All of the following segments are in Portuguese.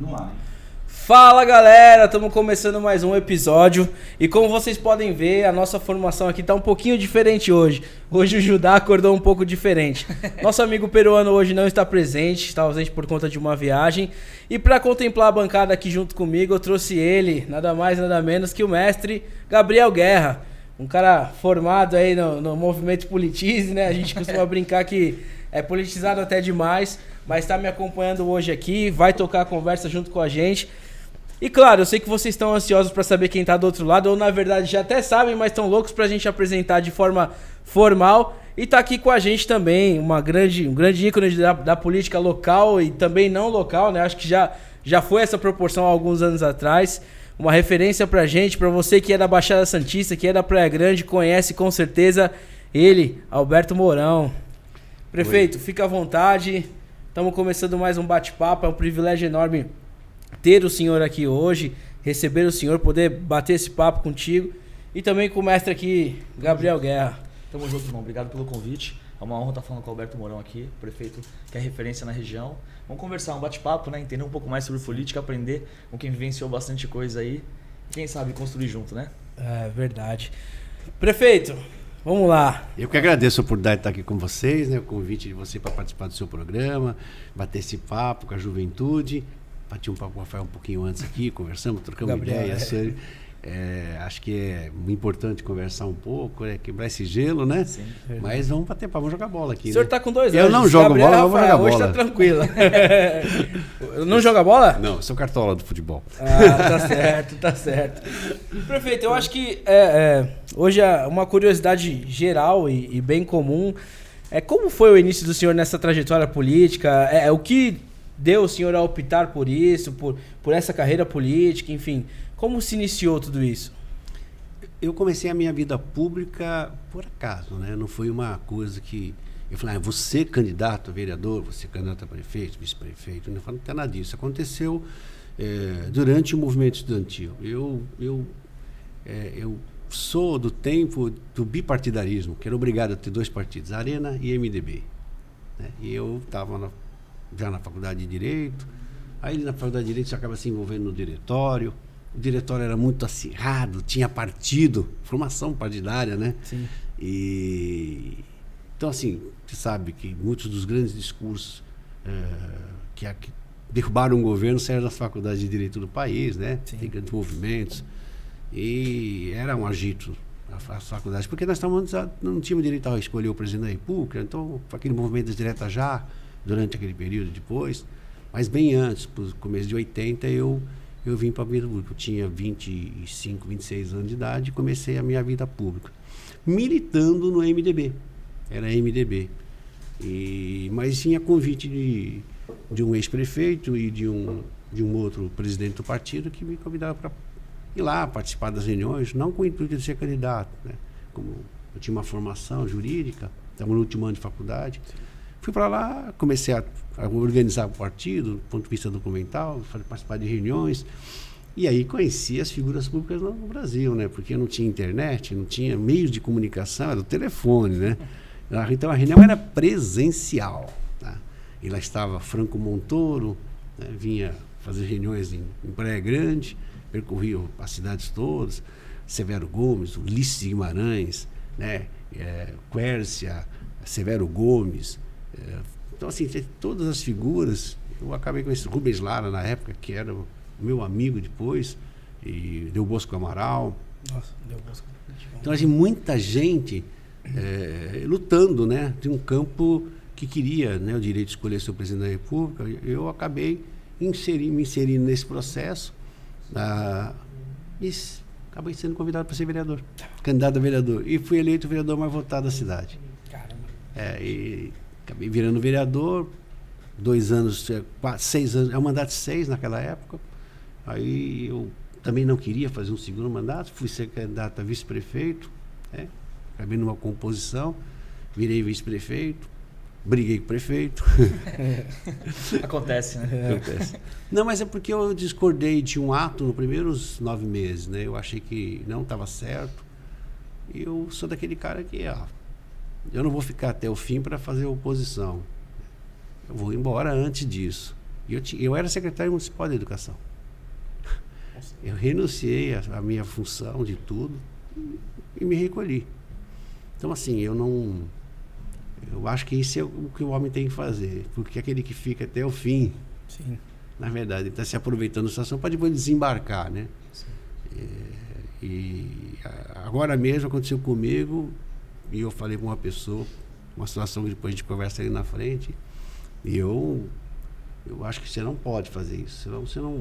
No ar, hein? Fala galera, estamos começando mais um episódio e como vocês podem ver, a nossa formação aqui está um pouquinho diferente hoje. Hoje o Judá acordou um pouco diferente. Nosso amigo peruano hoje não está presente, está ausente por conta de uma viagem. E para contemplar a bancada aqui junto comigo, eu trouxe ele, nada mais nada menos que o mestre Gabriel Guerra. Um cara formado aí no movimento Politize, né? A gente costuma brincar que é politizado até demais, mas está me acompanhando hoje aqui, vai tocar a conversa junto com a gente. E claro, eu sei que vocês estão ansiosos para saber quem tá do outro lado, ou na verdade já até sabem, mas estão loucos pra gente apresentar de forma formal. E tá aqui com a gente também um grande ícone da política local e também não local, né? Acho que já foi essa proporção há alguns anos atrás. Uma referência pra gente, pra você que é da Baixada Santista, que é da Praia Grande, conhece com certeza ele, Alberto Mourão. Prefeito, fica à vontade. Estamos começando mais um bate-papo, é um privilégio enorme ter o senhor aqui hoje, receber o senhor, poder bater esse papo contigo e também com o mestre aqui, Gabriel Guerra. Tamo junto, irmão. Obrigado pelo convite. É uma honra estar falando com o Alberto Mourão aqui, prefeito que é referência na região. Vamos conversar, um bate-papo, né? Entender um pouco mais sobre política, aprender com quem vivenciou bastante coisa aí e quem sabe construir junto, né? É verdade. Prefeito, vamos lá. Eu que agradeço a oportunidade de estar aqui com vocês, né? O convite de você para participar do seu programa, bater esse papo com a juventude. Bati um papo com o Rafael um pouquinho antes aqui, conversamos, trocamos ideias. Acho que é importante conversar um pouco, quebrar esse gelo, né? Sim. Mas vamos bater papo, vamos jogar bola aqui. O senhor né? tá com 2 anos. Eu não jogo Gabriel, bola, vamos jogar bola. Hoje tá tranquilo. Não joga bola? Não, eu sou cartola do futebol. Ah, tá certo. Prefeito, eu acho que hoje uma curiosidade geral e bem comum é como foi o início do senhor nessa trajetória política, o que deu o senhor a optar por isso, por essa carreira política, enfim, como se iniciou tudo isso? Eu comecei a minha vida pública por acaso, né? Não foi uma coisa que eu falei, vou ser candidato a vereador, vou ser candidato a prefeito, vice-prefeito, não tem nada disso. Aconteceu durante o movimento estudantil. Eu sou do tempo do bipartidarismo, que era obrigado a ter 2 partidos, Arena e MDB. Né? E eu estava já na faculdade de Direito, aí na faculdade de Direito você acaba se envolvendo no diretório. O diretório era muito acirrado, tinha partido, formação partidária, né? Sim. Então, assim, você sabe que muitos dos grandes discursos que derrubaram o governo saíram das faculdades de Direito do país, né? Sim. Tem grandes movimentos. E era um agito as faculdades, porque nós não tínhamos direito a escolher o presidente da República, então aquele movimento das diretas já, durante aquele período depois, mas bem antes, no começo de 80, eu vim para a vida pública. Eu tinha 25, 26 anos de idade e comecei a minha vida pública, militando no MDB. Era MDB. Mas tinha convite de um ex-prefeito e de um outro presidente do partido que me convidava para ir lá participar das reuniões, não com o intuito de ser candidato, né? Como eu tinha uma formação jurídica, estava no último ano de faculdade. Fui para lá, comecei a organizar o partido, do ponto de vista documental, participar de reuniões. E aí conheci as figuras públicas no Brasil, né? Porque não tinha internet, não tinha meios de comunicação, era o telefone, né? Então a reunião era presencial. Tá? E lá estava Franco Montoro, né? Vinha fazer reuniões em Praia Grande, percorria as cidades todas, Severo Gomes, Ulisses Guimarães, né? Quércia, Severo Gomes. Então, assim, todas as figuras, eu acabei com esse Rubens Lara na época, que era o meu amigo depois, e Deu Bosco Amaral. Nossa, Deu Bosco. Então, assim, muita gente lutando, né, de um campo que queria, né, o direito de escolher seu presidente da República. Eu acabei me inserindo nesse processo e acabei sendo convidado para ser vereador, candidato a vereador. E fui eleito o vereador mais votado da cidade. Caramba. E acabei virando vereador, 2 anos, 6 anos, é um mandato de 6 naquela época. Aí eu também não queria fazer um segundo mandato, fui ser candidato a vice-prefeito, né? Acabei numa composição, virei vice-prefeito, briguei com o prefeito. Acontece, né? Acontece. Não, mas é porque eu discordei de um ato nos primeiros 9 meses, né? Eu achei que não estava certo. E eu sou daquele cara que, eu não vou ficar até o fim para fazer oposição. Eu vou embora antes disso. Eu era secretário municipal de educação. Eu renunciei à minha função de tudo e me recolhi. Então, assim, eu acho que isso é o que o homem tem que fazer, porque aquele que fica até o fim, Sim. na verdade, está se aproveitando da situação para depois desembarcar, né? E agora mesmo aconteceu comigo, e eu falei com uma pessoa, uma situação que depois a gente conversa ali na frente, e eu acho que você não pode fazer isso.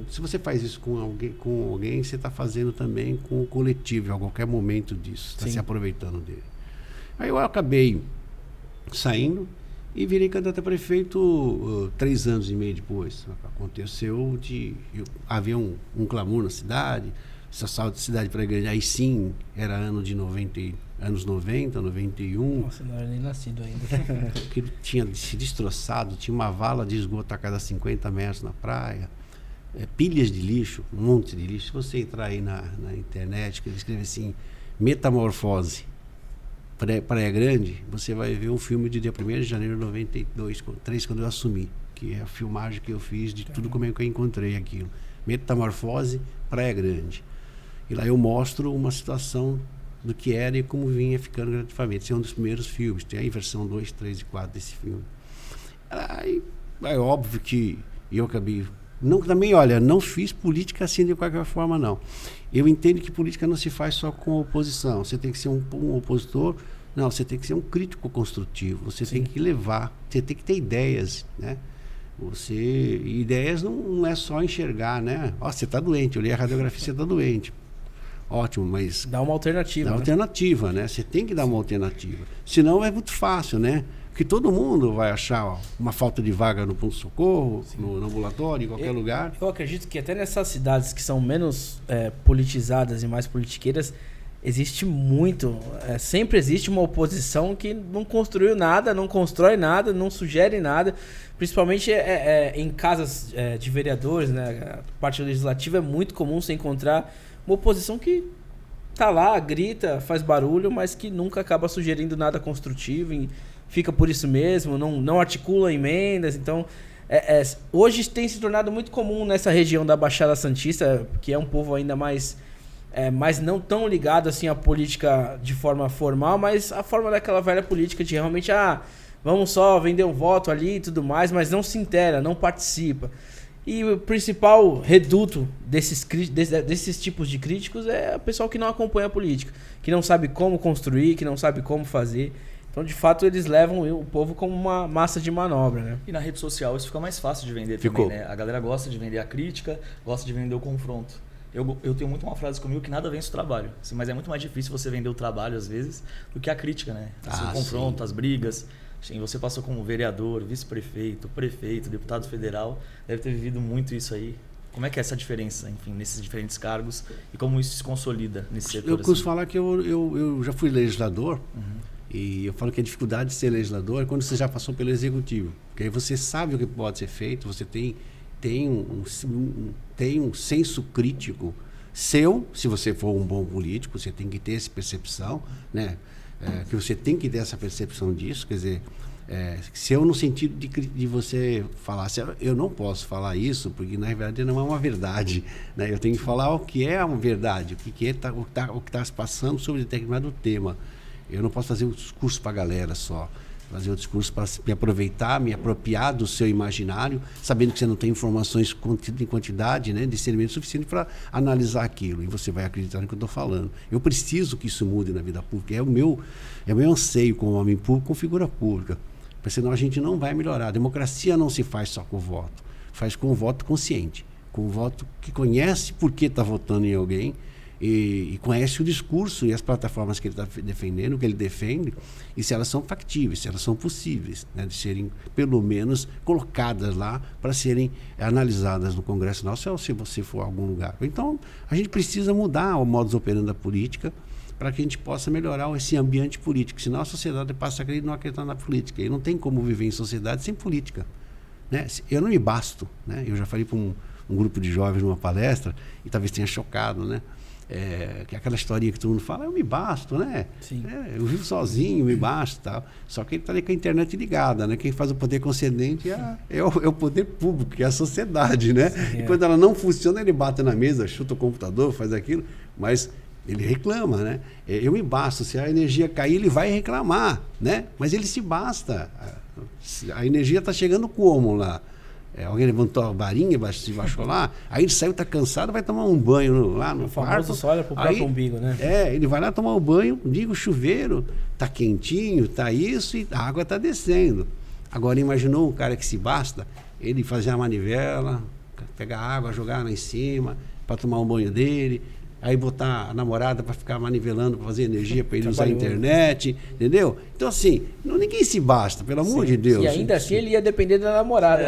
Se você faz isso com alguém, você está fazendo também com o coletivo, a qualquer momento disso, está se aproveitando dele. Aí eu acabei saindo e virei candidato a prefeito 3 anos e meio depois. Aconteceu havia um clamor na cidade, essa cidade para grande, aí sim, era anos 90, 91. Nossa, não era nem nascido ainda. Aquilo tinha se destroçado, tinha uma vala de esgoto a cada 50 metros na praia, pilhas de lixo, um monte de lixo. Se você entrar aí na internet, que ele escreve assim, Metamorfose, Praia Grande, você vai ver um filme de dia 1º de janeiro de 93, quando eu assumi, que é a filmagem que eu fiz de tudo como é que eu encontrei aquilo. Metamorfose, Praia Grande. E lá eu mostro uma situação do que era e como vinha ficando gradativamente. Esse é um dos primeiros filmes, tem a versão 2, 3 e 4 desse filme. Aí, é óbvio que eu acabei... não fiz política assim de qualquer forma, não. Eu entendo que política não se faz só com oposição. Você tem que ser um opositor, não, você tem que ser um crítico construtivo. Você tem que levar, você tem que ter ideias, né? Ideias não é só enxergar, né? Ó, você está doente, eu li a radiografia, você está doente. Ótimo, mas... Dá uma alternativa. Dá alternativa, né? Você tem que dar uma alternativa. Senão é muito fácil, né? Porque todo mundo vai achar uma falta de vaga no pronto-socorro, no ambulatório, em qualquer lugar. Eu acredito que até nessas cidades que são menos politizadas e mais politiqueiras, existe muito, sempre existe uma oposição que não construiu nada, não constrói nada, não sugere nada. Principalmente em casas de vereadores, né? A parte legislativa é muito comum você encontrar uma oposição que tá lá, grita, faz barulho, mas que nunca acaba sugerindo nada construtivo, fica por isso mesmo, não articula emendas. Então, hoje tem se tornado muito comum nessa região da Baixada Santista, que é um povo ainda mais não tão ligado assim à política de forma formal, mas a forma daquela velha política de realmente, vamos só vender um voto ali e tudo mais, mas não se inteira, não participa. E o principal reduto desses tipos de críticos é o pessoal que não acompanha a política, que não sabe como construir, que não sabe como fazer. Então, de fato, eles levam o povo como uma massa de manobra, né? E na rede social isso fica mais fácil de vender também, né? A galera gosta de vender a crítica, gosta de vender o confronto. Eu tenho muito uma frase comigo que nada vence o trabalho. Assim, mas é muito mais difícil você vender o trabalho, às vezes, do que a crítica, né? Assim, o confronto, as brigas. Assim, você passou como vereador, vice-prefeito, prefeito, deputado federal. Deve ter vivido muito isso aí. Como é que é essa diferença, enfim, nesses diferentes cargos e como isso se consolida nesse setor? Eu costumo falar que eu já fui legislador. E eu falo que a dificuldade de ser legislador é quando você já passou pelo executivo. Porque aí você sabe o que pode ser feito, você tem um senso crítico seu. Se você for um bom político, você tem que ter essa percepção, né? Que você tem que ter essa percepção disso. Quer dizer, se eu no sentido de você falar, eu não posso falar isso, porque na verdade não é uma verdade, né? Eu tenho que falar o que é uma verdade, o que está se passando sobre determinado tema. Eu não posso fazer um discurso para a galera só. Fazer um discurso para me aproveitar, me apropriar do seu imaginário, sabendo que você não tem informações em quantidade, né, discernimento suficiente para analisar aquilo. E você vai acreditar no que eu estou falando. Eu preciso que isso mude na vida pública. É o meu anseio como homem público, com figura pública. Porque senão a gente não vai melhorar. A democracia não se faz só com o voto. Faz com o voto consciente. Com o voto que conhece por que está votando em alguém, e conhece o discurso e as plataformas que ele está defendendo, que ele defende, e se elas são factíveis, se elas são possíveis, né, de serem, pelo menos, colocadas lá para serem analisadas no Congresso Nacional, se você for a algum lugar. Então, a gente precisa mudar o modus operandi da política para que a gente possa melhorar esse ambiente político, senão a sociedade passa a não acreditar na política. E não tem como viver em sociedade sem política, né? Eu não me basto, né? Eu já falei para um grupo de jovens numa palestra, e talvez tenha chocado, né? que é aquela historinha que todo mundo fala, eu me basto, né? Sim. Eu vivo sozinho, me basto, tal. Só que ele está ali com a internet ligada, né? Quem faz o poder concedente é o poder público, que é a sociedade, né? Sim, e quando ela não funciona, ele bate na mesa, chuta o computador, faz aquilo, mas ele reclama, né? Eu me basto, se a energia cair, ele vai reclamar, né? Mas ele se basta. A energia está chegando como lá? Alguém levantou a varinha, se baixou lá, aí ele saiu, está cansado, vai tomar um banho lá no quarto. Só olha pro próprio umbigo, né? Ele vai lá tomar um banho, liga o chuveiro, tá quentinho, tá isso, e a água está descendo. Agora, imaginou um cara que se basta, ele fazer a manivela, pegar água, jogar lá em cima, para tomar um banho dele, aí botar a namorada para ficar manivelando, para fazer energia, para ele usar a internet, entendeu? Então, assim, ninguém se basta, pelo amor de Deus. E ainda assim ele ia depender da namorada.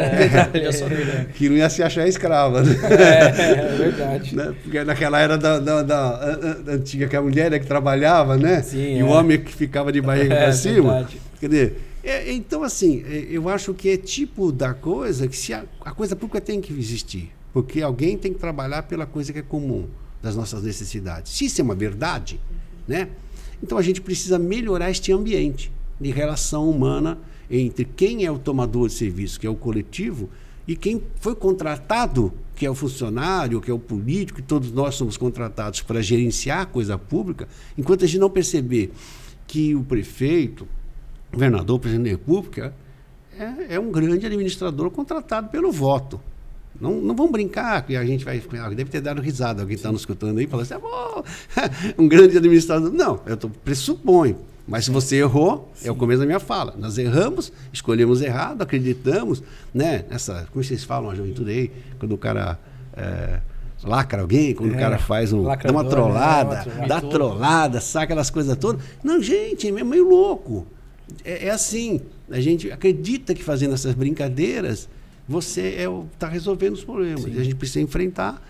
Que não ia se achar escrava. Né? É verdade. Né? Porque naquela era da antiga, que a mulher é que trabalhava, né? Sim, e o homem que ficava de barriga para cima. Verdade. Quer dizer, então, assim, eu acho que é tipo da coisa que se a coisa pública tem que existir. Porque alguém tem que trabalhar pela coisa que é comum, das nossas necessidades. Se isso é uma verdade, né? Então a gente precisa melhorar este ambiente de relação humana entre quem é o tomador de serviço, que é o coletivo, e quem foi contratado, que é o funcionário, que é o político, que todos nós somos contratados para gerenciar a coisa pública, enquanto a gente não perceber que o prefeito, o governador, o presidente da República é um grande administrador contratado pelo voto. Não vamos brincar, que a gente vai... Deve ter dado risada, alguém está nos escutando aí, falando assim, um grande administrador. Não, eu pressuponho. Mas se você errou, é o começo da minha fala. Nós erramos, escolhemos errado, acreditamos, né? Como vocês falam, a juventude aí, quando o cara lacra alguém, quando o cara faz dá uma trollada, dá trollada, saca aquelas coisas todas. Não, gente, é meio louco. É assim, a gente acredita que fazendo essas brincadeiras... você está resolvendo os problemas. Sim. E a gente precisa enfrentar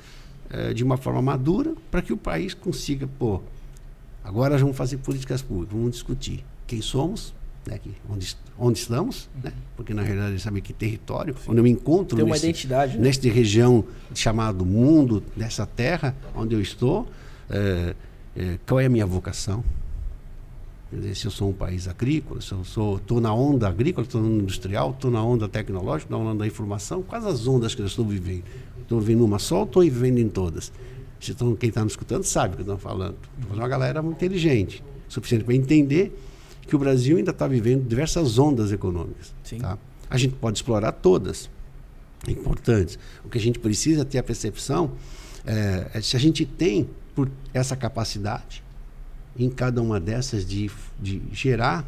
de uma forma madura para que o país consiga, agora nós vamos fazer políticas públicas, vamos discutir quem somos, né, onde estamos, né, porque na realidade sabe que território, sim, onde eu me encontro, tem uma identidade, né? Nesta região chamada mundo, nessa terra onde eu estou, qual é a minha vocação? Se eu sou um país agrícola, se eu estou na onda agrícola, estou na onda industrial, estou na onda tecnológica, na onda da informação, quais as ondas que eu estou vivendo? Estou vivendo uma só ou estou vivendo em todas? Quem está nos escutando sabe o que eu estou falando. Estou uma galera muito inteligente, suficiente para entender que o Brasil ainda está vivendo diversas ondas econômicas. Tá? A gente pode explorar todas, importantes. O que a gente precisa ter a percepção se a gente tem por essa capacidade em cada uma dessas de gerar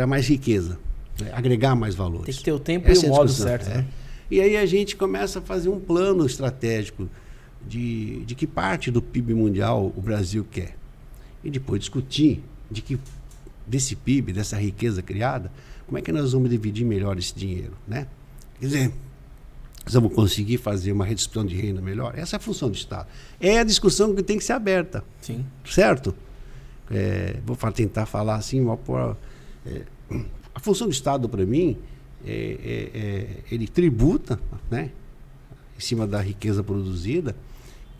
mais riqueza, né? Agregar mais valores. Tem que ter o tempo e o modo certo. Né? E aí a gente começa a fazer um plano estratégico de que parte do PIB mundial o Brasil quer. E depois discutir desse PIB, dessa riqueza criada, como é que nós vamos dividir melhor esse dinheiro, né? Quer dizer, nós vamos conseguir fazer uma redistribuição de renda melhor? Essa é a função do Estado. É a discussão que tem que ser aberta. Sim. Certo? Vou tentar falar assim, a função do Estado, para mim, ele tributa, né, em cima da riqueza produzida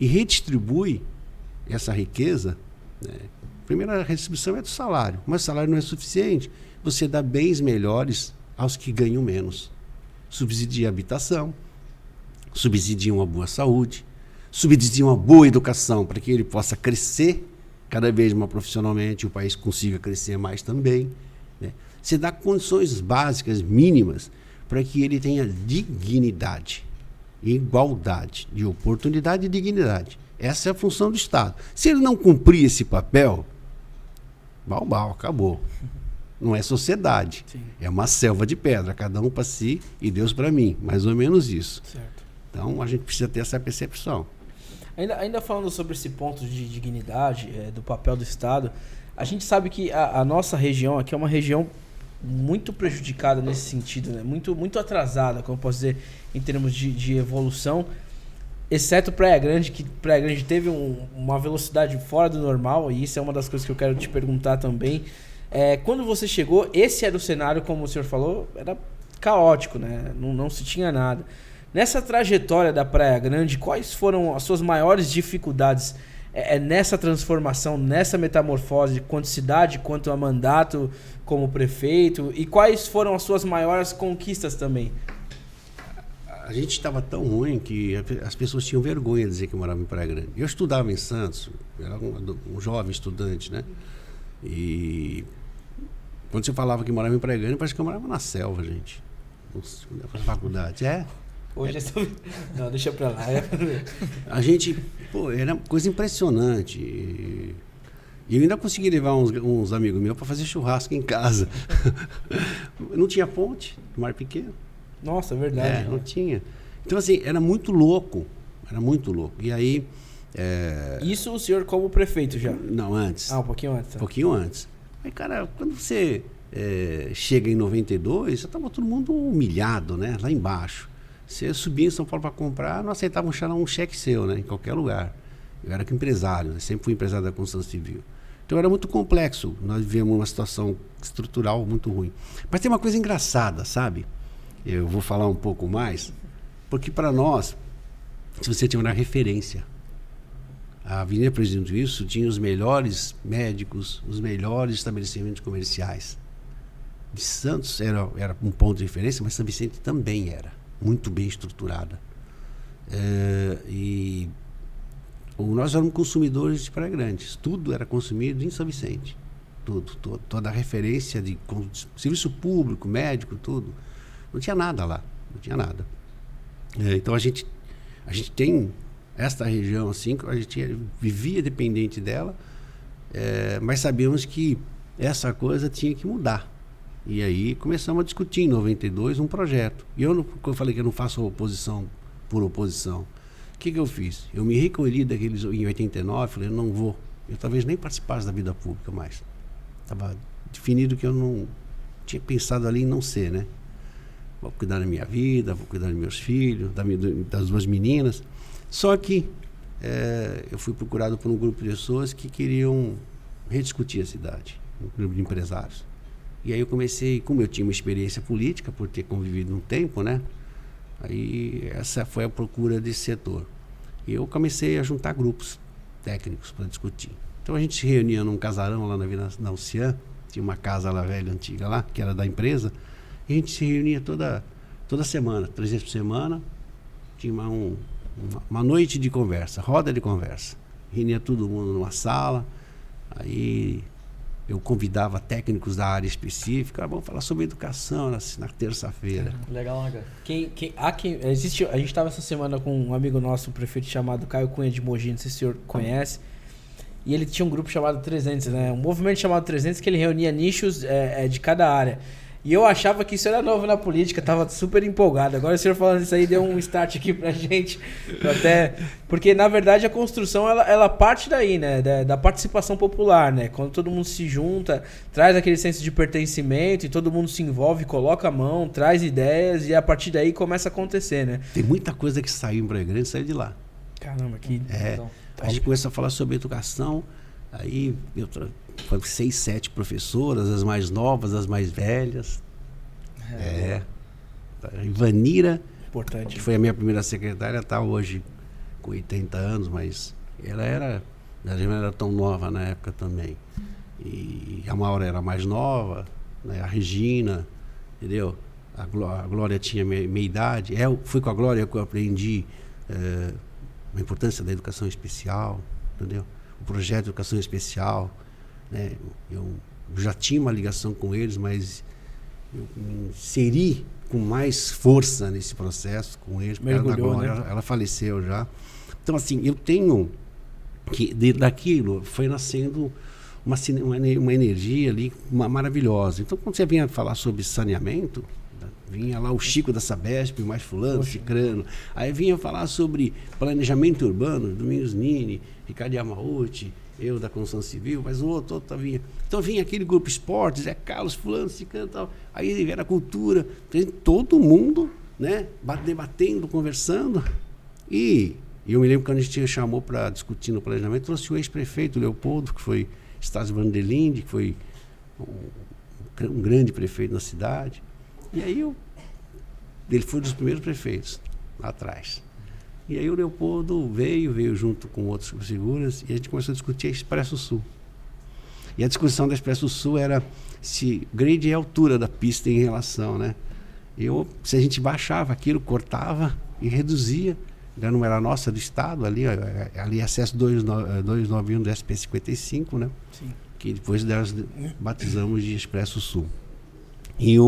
e redistribui essa riqueza. Né? Primeiro, a redistribuição é do salário, mas o salário não é suficiente. Você dá bens melhores aos que ganham menos. Subsidia a habitação, subsidia uma boa saúde, subsidia uma boa educação para que ele possa crescer cada vez mais profissionalmente e o país consiga crescer mais também. Né? Você dá condições básicas, mínimas, para que ele tenha dignidade, igualdade de oportunidade e dignidade. Essa é a função do Estado. Se ele não cumprir esse papel, acabou. Não é sociedade. Sim. É uma selva de pedra, cada um para si e Deus para mim, mais ou menos isso. Certo. Então a gente precisa ter essa percepção. Ainda falando sobre esse ponto de dignidade, do papel do Estado, a gente sabe que a nossa região aqui é uma região muito prejudicada nesse sentido, né? Muito atrasada, como eu posso dizer, em termos de evolução, exceto Praia Grande, que Praia Grande teve uma velocidade fora do normal, e isso é uma das coisas que eu quero te perguntar também. Quando você chegou, esse era o cenário, como o senhor falou, era caótico, né? Não se tinha nada. Nessa trajetória da Praia Grande, quais foram as suas maiores dificuldades nessa transformação, nessa metamorfose, quanto cidade, quanto a mandato como prefeito? E quais foram as suas maiores conquistas também? A gente estava tão ruim que as pessoas tinham vergonha de dizer que eu morava em Praia Grande. Eu estudava em Santos, era um jovem estudante, né? E quando você falava que morava em Praia Grande, parece que eu morava na selva, gente. Na faculdade. Hoje não, deixa pra lá. A gente, era coisa impressionante. E eu ainda consegui levar uns amigos meus para fazer churrasco em casa. Não tinha ponte, mar pequeno. Nossa, é verdade. Não tinha. Então, assim, era muito louco. Era muito louco. E aí... Isso o senhor como prefeito já? Não, antes. Um pouquinho antes. Tá? Um pouquinho antes. Aí, cara, quando você chega em 92, já estava todo mundo humilhado, né? Lá embaixo. Você subia em São Paulo para comprar, não aceitava um cheque seu, né? Em qualquer lugar. Eu era empresário, né? Sempre fui empresário da construção civil. Então era muito complexo. Nós vivemos uma situação estrutural muito ruim. Mas tem uma coisa engraçada, sabe? Eu vou falar um pouco mais, porque para nós, se você tinha uma referência, a Avenida Presidente Wilson tinha os melhores médicos, os melhores estabelecimentos comerciais. De Santos era um ponto de referência, mas São Vicente também era muito bem estruturada. E nós éramos consumidores de Praia Grande. Tudo era consumido em São Vicente. Toda a referência de serviço público, médico, tudo. Não tinha nada lá. Não tinha nada. Então a gente tem esta região assim, a gente vivia dependente dela, mas sabíamos que essa coisa tinha que mudar. E aí começamos a discutir em 92 um projeto. E eu falei que eu não faço oposição por oposição. O que eu fiz? Eu me recolhi daqueles em 89, falei, eu não vou. Eu talvez nem participasse da vida pública mais. Estava definido que eu não tinha pensado ali em não ser, né? Vou cuidar da minha vida, vou cuidar dos meus filhos, das duas meninas. Só que eu fui procurado por um grupo de pessoas que queriam rediscutir a cidade, um grupo de empresários. E aí eu comecei, como eu tinha uma experiência política, por ter convivido um tempo, né? Aí essa foi a procura desse setor. E eu comecei a juntar grupos técnicos para discutir. Então a gente se reunia num casarão lá na Ocean, tinha uma casa lá velha, antiga lá, que era da empresa, e a gente se reunia toda semana, 3 vezes por semana, tinha uma noite de conversa, roda de conversa. Reunia todo mundo numa sala, aí eu convidava técnicos da área específica, vamos falar sobre educação na terça-feira. Legal, né, cara? A gente estava essa semana com um amigo nosso, um prefeito chamado Caio Cunha de Mogi, não sei se o senhor conhece, e ele tinha um grupo chamado 300, né? Um movimento chamado 300 que ele reunia nichos de cada área. E eu achava que isso era novo na política, tava super empolgado. Agora o senhor falando isso aí deu um start aqui pra gente. Porque, na verdade, a construção, ela parte daí, né? Da participação popular, né? Quando todo mundo se junta, traz aquele senso de pertencimento e todo mundo se envolve, coloca a mão, traz ideias e a partir daí começa a acontecer, né? Tem muita coisa que saiu em Praia Grande, saiu de lá. Caramba, que... A gente começou a falar sobre educação, aí foi 6, 7 professoras, as mais novas, as mais velhas. A Ivanira, importante, que foi a minha primeira secretária, está hoje com 80 anos, mas ela não era tão nova na época também. E a Maura era mais nova, né? A Regina, entendeu? A Glória tinha meia idade. Foi com a Glória que eu aprendi a importância da educação especial, entendeu? O projeto de educação especial, né? Eu já tinha uma ligação com eles, mas eu me inseri com mais força nesse processo com eles. Mergulhou, Glória, né? Ela faleceu já. Então, assim, eu tenho que daquilo foi nascendo uma energia ali maravilhosa. Então, quando você vinha falar sobre saneamento, vinha lá o Chico da Sabesp, mais fulano, cicrano. Aí vinha falar sobre planejamento urbano, Domingos Nini, Ricardo Yamauchi, eu da construção civil, mas o outro vinha. Então vinha aquele grupo esportes, Carlos, fulano, cicrano e tal. Aí era cultura, todo mundo, né, debatendo, conversando. E eu me lembro quando a gente chamou para discutir no planejamento, trouxe o ex-prefeito Leopoldo, que foi Stasio Vanderlinde, que foi um grande prefeito na cidade. E aí ele foi um dos primeiros prefeitos. lá atrás. E aí o Leopoldo veio junto com outras figuras e a gente começou a discutir a Expresso Sul. E a discussão da Expresso Sul era se grade é a altura da pista em relação, né? Se a gente baixava aquilo, cortava e reduzia, já não era nossa, do Estado, ali acesso 291 do SP55, né? Sim. Que depois delas batizamos de Expresso Sul. E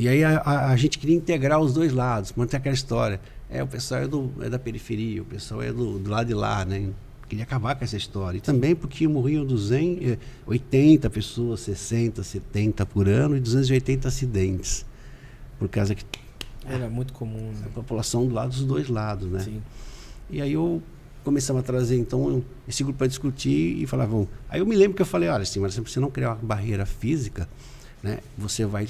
aí a gente queria integrar os dois lados, manter aquela história. O pessoal é da periferia, o pessoal é do lado de lá, né? Queria acabar com essa história. E também porque morriam 80 pessoas, 60, 70 por ano e 280 acidentes. Por causa que era muito comum, né? A população do lado dos dois lados, né? Sim. E aí começamos a trazer então esse grupo para discutir e falavam. Aí eu me lembro que eu falei, olha, assim, mas se você não criar uma barreira física, né,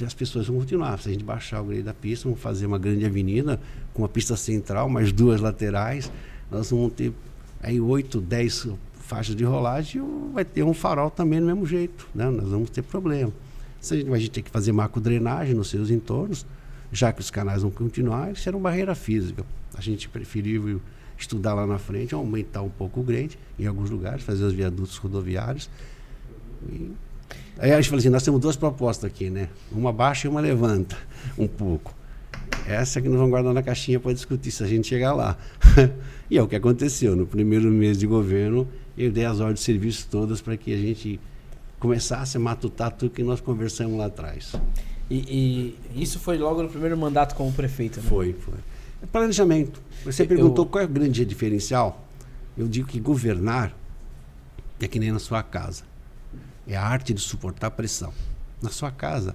as pessoas vão continuar. Se a gente baixar o grade da pista, vamos fazer uma grande avenida com uma pista central, mais 2 laterais, nós vamos ter aí 8, 10 faixas de rolagem e vai ter um farol também do mesmo jeito, né? Nós vamos ter problema. A gente tem que fazer macro-drenagem nos seus entornos, já que os canais vão continuar, isso era uma barreira física. A gente preferiu estudar lá na frente, aumentar um pouco o grade em alguns lugares, fazer os viadutos rodoviários. Aí a gente falou assim, nós temos 2 propostas aqui, né? Uma baixa e uma levanta um pouco. Essa que nós vamos guardar na caixinha para discutir se a gente chegar lá. E é o que aconteceu. No primeiro mês de governo, eu dei as ordens de serviço todas para que a gente começasse a matutar tudo que nós conversamos lá atrás. E isso foi logo no primeiro mandato como prefeito, né? Foi. Planejamento. Você perguntou qual é o grande diferencial. Eu digo que governar é que nem na sua casa. É a arte de suportar pressão. Na sua casa,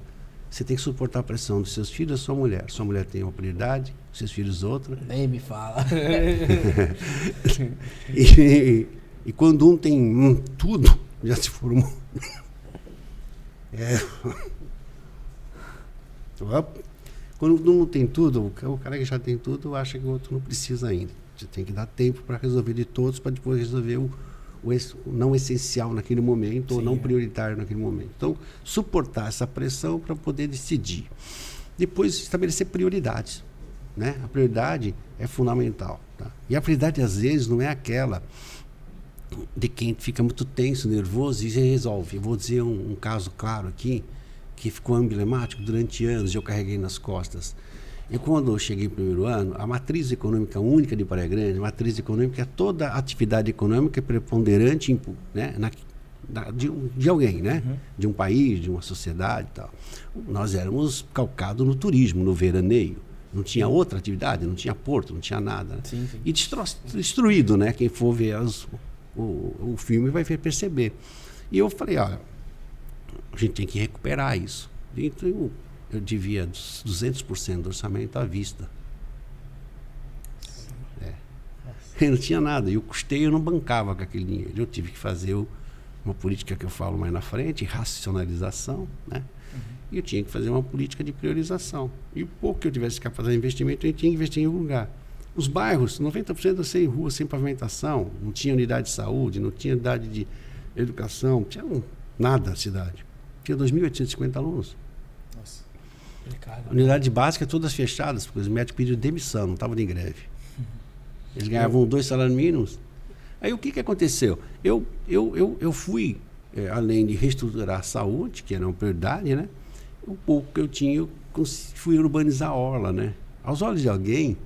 você tem que suportar a pressão dos seus filhos e da sua mulher. Sua mulher tem uma prioridade, seus filhos outra. Nem me fala. E quando um tem tudo, já se formou. Quando um não tem tudo, o cara que já tem tudo acha que o outro não precisa ainda. Você tem que dar tempo para resolver de todos, para depois resolver o não essencial naquele momento. Sim, ou não prioritário naquele momento. Então, suportar essa pressão para poder decidir. Depois, estabelecer prioridades, né? A prioridade é fundamental. Tá? E a prioridade, às vezes, não é aquela de quem fica muito tenso, nervoso e resolve. Eu vou dizer um caso claro aqui, que ficou emblemático durante anos, eu carreguei nas costas. E quando eu cheguei no primeiro ano, a matriz econômica única de Praia Grande, a matriz econômica é toda a atividade econômica preponderante, né, de alguém, né? Uhum. De um país, de uma sociedade e tal. Nós éramos calcados no turismo, no veraneio. Não tinha outra atividade, não tinha porto, não tinha nada. Né? Sim. E destruído, né? Quem for ver o filme vai perceber. E eu falei, olha, a gente tem que recuperar isso. Então, eu devia 200% do orçamento à vista. Eu não tinha nada. E o custeio eu não bancava com aquele dinheiro. Eu tive que fazer uma política que eu falo mais na frente, racionalização, né? Uhum. E eu tinha que fazer uma política de priorização. E o pouco que eu tivesse que fazer investimento, eu tinha que investir em algum lugar. Os bairros, 90% sem rua, sem pavimentação, não tinha unidade de saúde, não tinha unidade de educação, não tinha nada na cidade. Tinha 2.850 alunos. Nossa, complicado. Unidades básicas todas fechadas, porque os médicos pediram demissão, não estavam de greve. Eles ganhavam 2 salários mínimos. Aí o que aconteceu? Eu fui, além de reestruturar a saúde, que era uma prioridade, né? O pouco que eu tinha, eu fui urbanizar a orla, né? Aos olhos de alguém,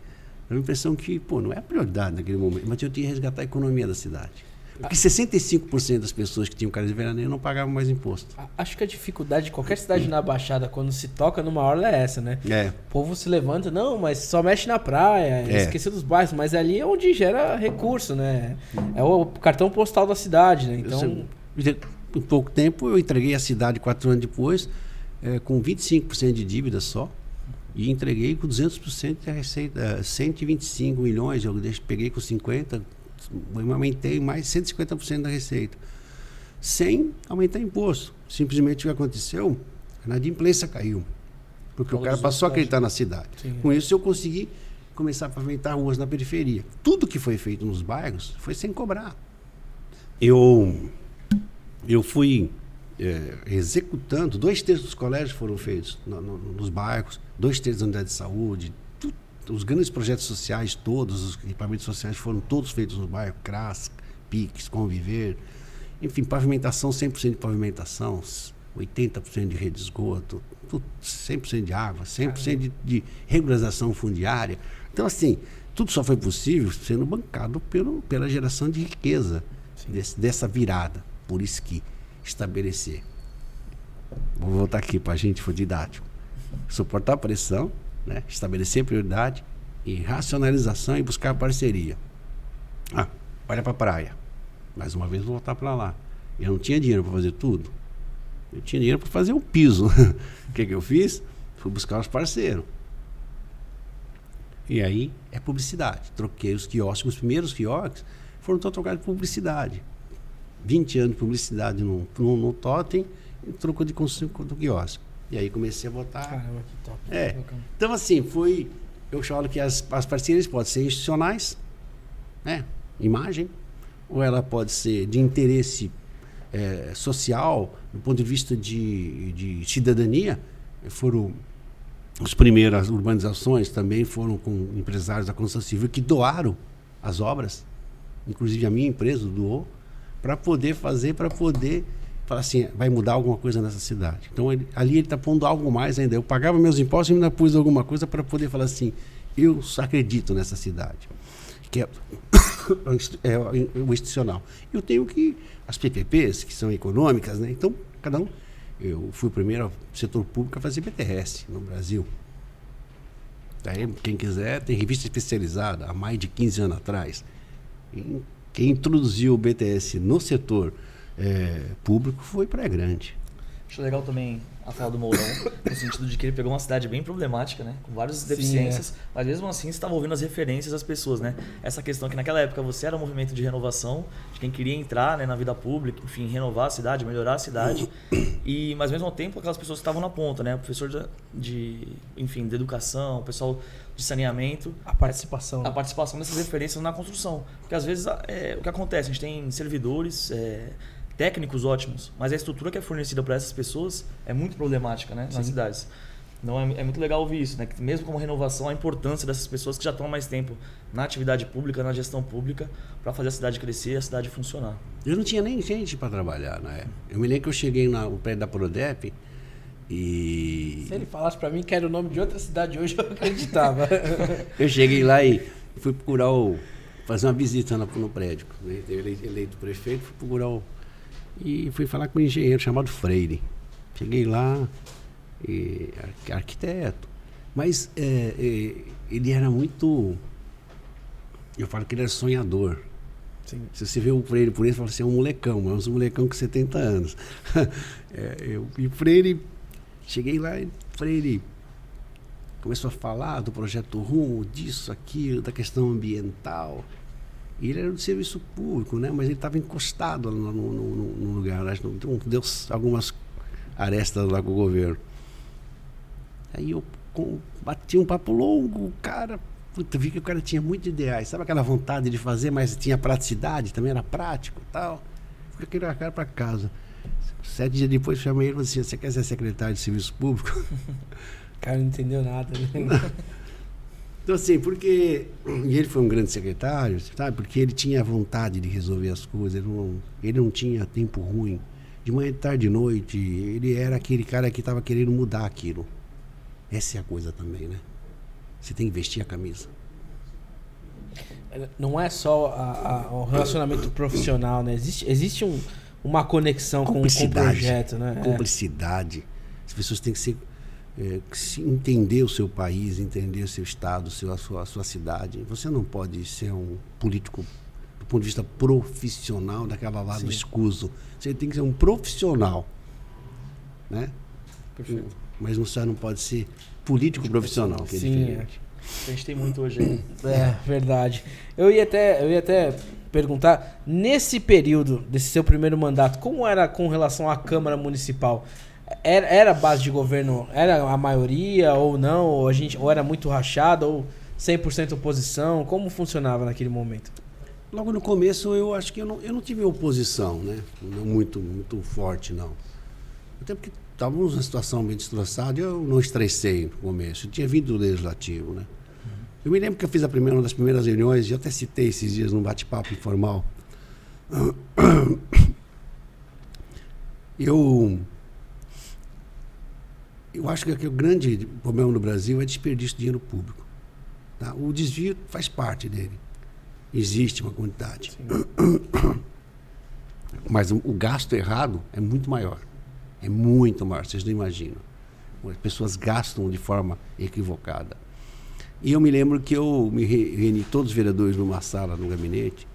deu a impressão que, não é prioridade naquele momento, mas eu tinha que resgatar a economia da cidade. Porque 65% das pessoas que tinham casa de veraneio não pagavam mais imposto. Acho que a dificuldade de qualquer cidade na Baixada, quando se toca numa orla, é essa, né? O povo se levanta, não, mas só mexe na praia, esquecer dos bairros, mas ali é onde gera recurso, né? É o cartão postal da cidade, né? Então... Em pouco tempo, eu entreguei a cidade 4 anos depois, com 25% de dívida só, e entreguei com 200% de receita, 125 milhões, eu peguei com 50%, eu aumentei mais 150% da receita, sem aumentar imposto. Simplesmente o que aconteceu, a inadimplência caiu, porque o cara passou a acreditar na cidade. Sim. Com isso eu consegui começar a pavimentar ruas na periferia. Tudo que foi feito nos bairros foi sem cobrar. Eu fui executando, 2/3 dos colégios foram feitos nos bairros, 2/3 da unidade de saúde, os grandes projetos sociais todos, os equipamentos sociais foram todos feitos no bairro, CRAS, PIX, Conviver, enfim, pavimentação, 100% de pavimentação, 80% de rede de esgoto, 100% de água, 100% de regularização fundiária. Então, assim, tudo só foi possível sendo bancado pela geração de riqueza dessa virada. Por isso que estabelecer. Vou voltar aqui para a gente, foi didático. Suportar a pressão, né? Estabelecer prioridade e racionalização e buscar parceria. Olha para a praia. Mais uma vez vou voltar para lá. Eu não tinha dinheiro para fazer tudo. Eu tinha dinheiro para fazer um piso. O que eu fiz? Fui buscar os parceiros. E aí é publicidade. Troquei os quiosques, os primeiros quiosques foram todos trocados de publicidade. 20 anos de publicidade no totem e troco de construção do quiosque. E aí comecei a botar. Caramba, que top. Então, assim, eu falo que as parcerias podem ser institucionais, né? Imagem, ou ela pode ser de interesse social, do ponto de vista de cidadania. Foram as primeiras urbanizações, também foram com empresários da construção civil que doaram as obras, inclusive a minha empresa doou, para poder falar assim, vai mudar alguma coisa nessa cidade. Então, ali ele está pondo algo mais ainda. Eu pagava meus impostos e ainda pus alguma coisa para poder falar assim, eu acredito nessa cidade, que é o institucional. Eu tenho as PPPs, que são econômicas, né? Então, cada um. Eu fui o primeiro setor público a fazer BTS no Brasil. Daí, quem quiser, tem revista especializada, há mais de 15 anos atrás. Quem introduziu o BTS no setor público foi Praia Grande. Acho legal também a fala do Mourão, no sentido de que ele pegou uma cidade bem problemática, né? Com várias deficiências, mas mesmo assim você estava ouvindo as referências das pessoas, né? Essa questão que naquela época você era um movimento de renovação, de quem queria entrar, né, na vida pública, enfim, renovar a cidade, melhorar a cidade, mas ao mesmo tempo aquelas pessoas que estavam na ponta, né? O professor de educação, o pessoal de saneamento. A participação. A participação dessas referências na construção. Porque às vezes o que acontece, a gente tem servidores, técnicos ótimos, mas a estrutura que é fornecida para essas pessoas é muito problemática, né, nas cidades. Então é muito legal ouvir isso, né, que mesmo como renovação, a importância dessas pessoas que já estão há mais tempo na atividade pública, na gestão pública, para fazer a cidade crescer, a cidade funcionar. Eu não tinha nem gente para trabalhar na época. Eu me lembro que eu cheguei no prédio da Prodep e... Se ele falasse para mim que era o nome de outra cidade hoje, eu acreditava. Eu cheguei lá e fui procurar fazer uma visita no prédio. Eleito prefeito, fui procurar e fui falar com um engenheiro chamado Freire. Cheguei lá, arquiteto, mas ele era muito... Eu falo que ele era sonhador. Sim. Se você vê o Freire por ele, você fala assim, é um molecão, mas um molecão com 70 anos. E Freire, cheguei lá e Freire começou a falar do projeto Rumo, disso, aquilo, da questão ambiental. E ele era do serviço público, né? Mas ele estava encostado no lugar, então deu algumas arestas lá com o governo. Aí eu bati um papo longo, o cara, vi que o cara tinha muitos ideais, sabe aquela vontade de fazer, mas tinha praticidade, também era prático e tal. Fui aquele cara para casa. 7 dias depois chamei ele e falei assim, você quer ser secretário de serviço público? O cara não entendeu nada, né? Então, assim, porque... E ele foi um grande secretário, sabe? Porque ele tinha vontade de resolver as coisas, ele não tinha tempo ruim. De manhã, de tarde, de noite, ele era aquele cara que estava querendo mudar aquilo. Essa é a coisa também, né? Você tem que vestir a camisa. Não é só o relacionamento profissional, né? Existe uma conexão com o projeto, né? Cumplicidade. As pessoas têm que ser... entender o seu país, entender o seu estado, a sua cidade. Você não pode ser um político do ponto de vista profissional daquela lá do escuso. Você tem que ser um profissional, né? Perfeito. Mas você não pode ser político profissional, que é diferente. A gente tem muito hoje aí. Verdade. Eu ia até perguntar, nesse período desse seu primeiro mandato, como era com relação à Câmara Municipal? Era base de governo, era a maioria ou não? Ou era muito rachado, ou 100% oposição? Como funcionava naquele momento? Logo no começo, eu acho que eu não tive oposição, né? Não muito forte, não. Até porque estávamos numa situação bem destroçada e eu não estressei no começo. Eu tinha vindo do Legislativo, né? Eu me lembro que eu fiz uma das primeiras reuniões, eu até citei esses dias num bate-papo informal. Eu acho que o grande problema no Brasil é desperdício de dinheiro público. Tá? O desvio faz parte dele. Existe uma quantidade. Mas o gasto errado é muito maior. É muito maior, vocês não imaginam. As pessoas gastam de forma equivocada. E eu me lembro que eu me reuni todos os vereadores numa sala, no gabinete,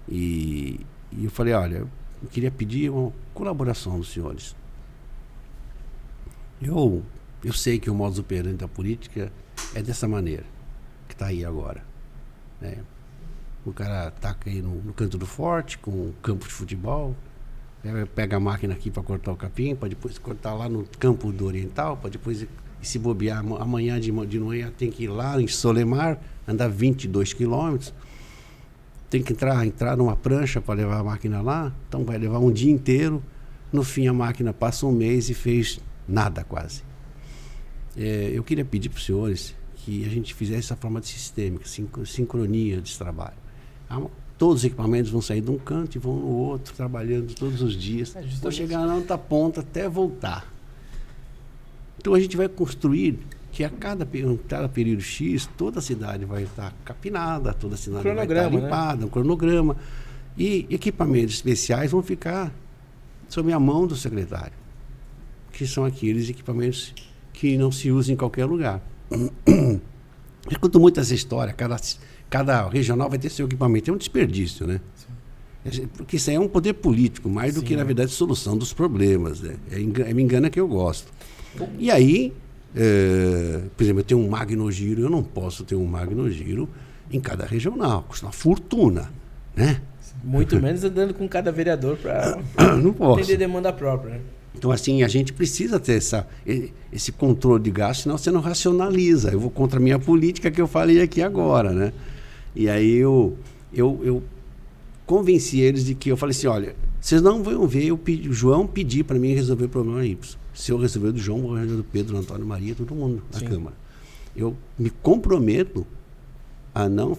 e eu falei, olha, eu queria pedir uma colaboração dos senhores. Eu sei que o modus operandi da política é dessa maneira, que está aí agora. Né? O cara taca aí no canto do forte, com um campo de futebol, pega a máquina aqui para cortar o capim, para depois cortar lá no campo do Oriental, para depois, se bobear, amanhã de manhã tem que ir lá em Solemar, andar 22 quilômetros, tem que entrar numa prancha para levar a máquina lá, então vai levar um dia inteiro, no fim a máquina passa um mês e fez nada quase. Eu queria pedir para os senhores que a gente fizesse essa forma de sistêmica, sincronia desse trabalho. Todos os equipamentos vão sair de um canto e vão no outro, trabalhando todos os dias. Vou chegar na outra ponta até voltar. Então a gente vai construir que a cada período X, toda a cidade vai estar capinada, toda a cidade vai estar limpada, um cronograma. E equipamentos especiais vão ficar sob a mão do secretário, que são aqueles equipamentos que não se usam em qualquer lugar. Eu conto muito essa história, cada regional vai ter seu equipamento. É um desperdício, né? Sim. Porque isso aí é um poder político, mais do que, na verdade, solução dos problemas. Né? Me engana que eu gosto. E aí, por exemplo, eu tenho um magnogiro, eu não posso ter um magnogiro em cada regional, custa uma fortuna, né? Muito menos andando com cada vereador para atender demanda própria. Né? Então, assim, a gente precisa ter esse controle de gasto, senão você não racionaliza. Eu vou contra a minha política que eu falei aqui agora, né? E aí eu convenci eles de que eu falei assim, olha, vocês não vão ver o João pedir para mim resolver o problema Y. Se eu resolver do João, vou resolver do Pedro, do Antônio, Maria, todo mundo na Câmara. Eu me comprometo a não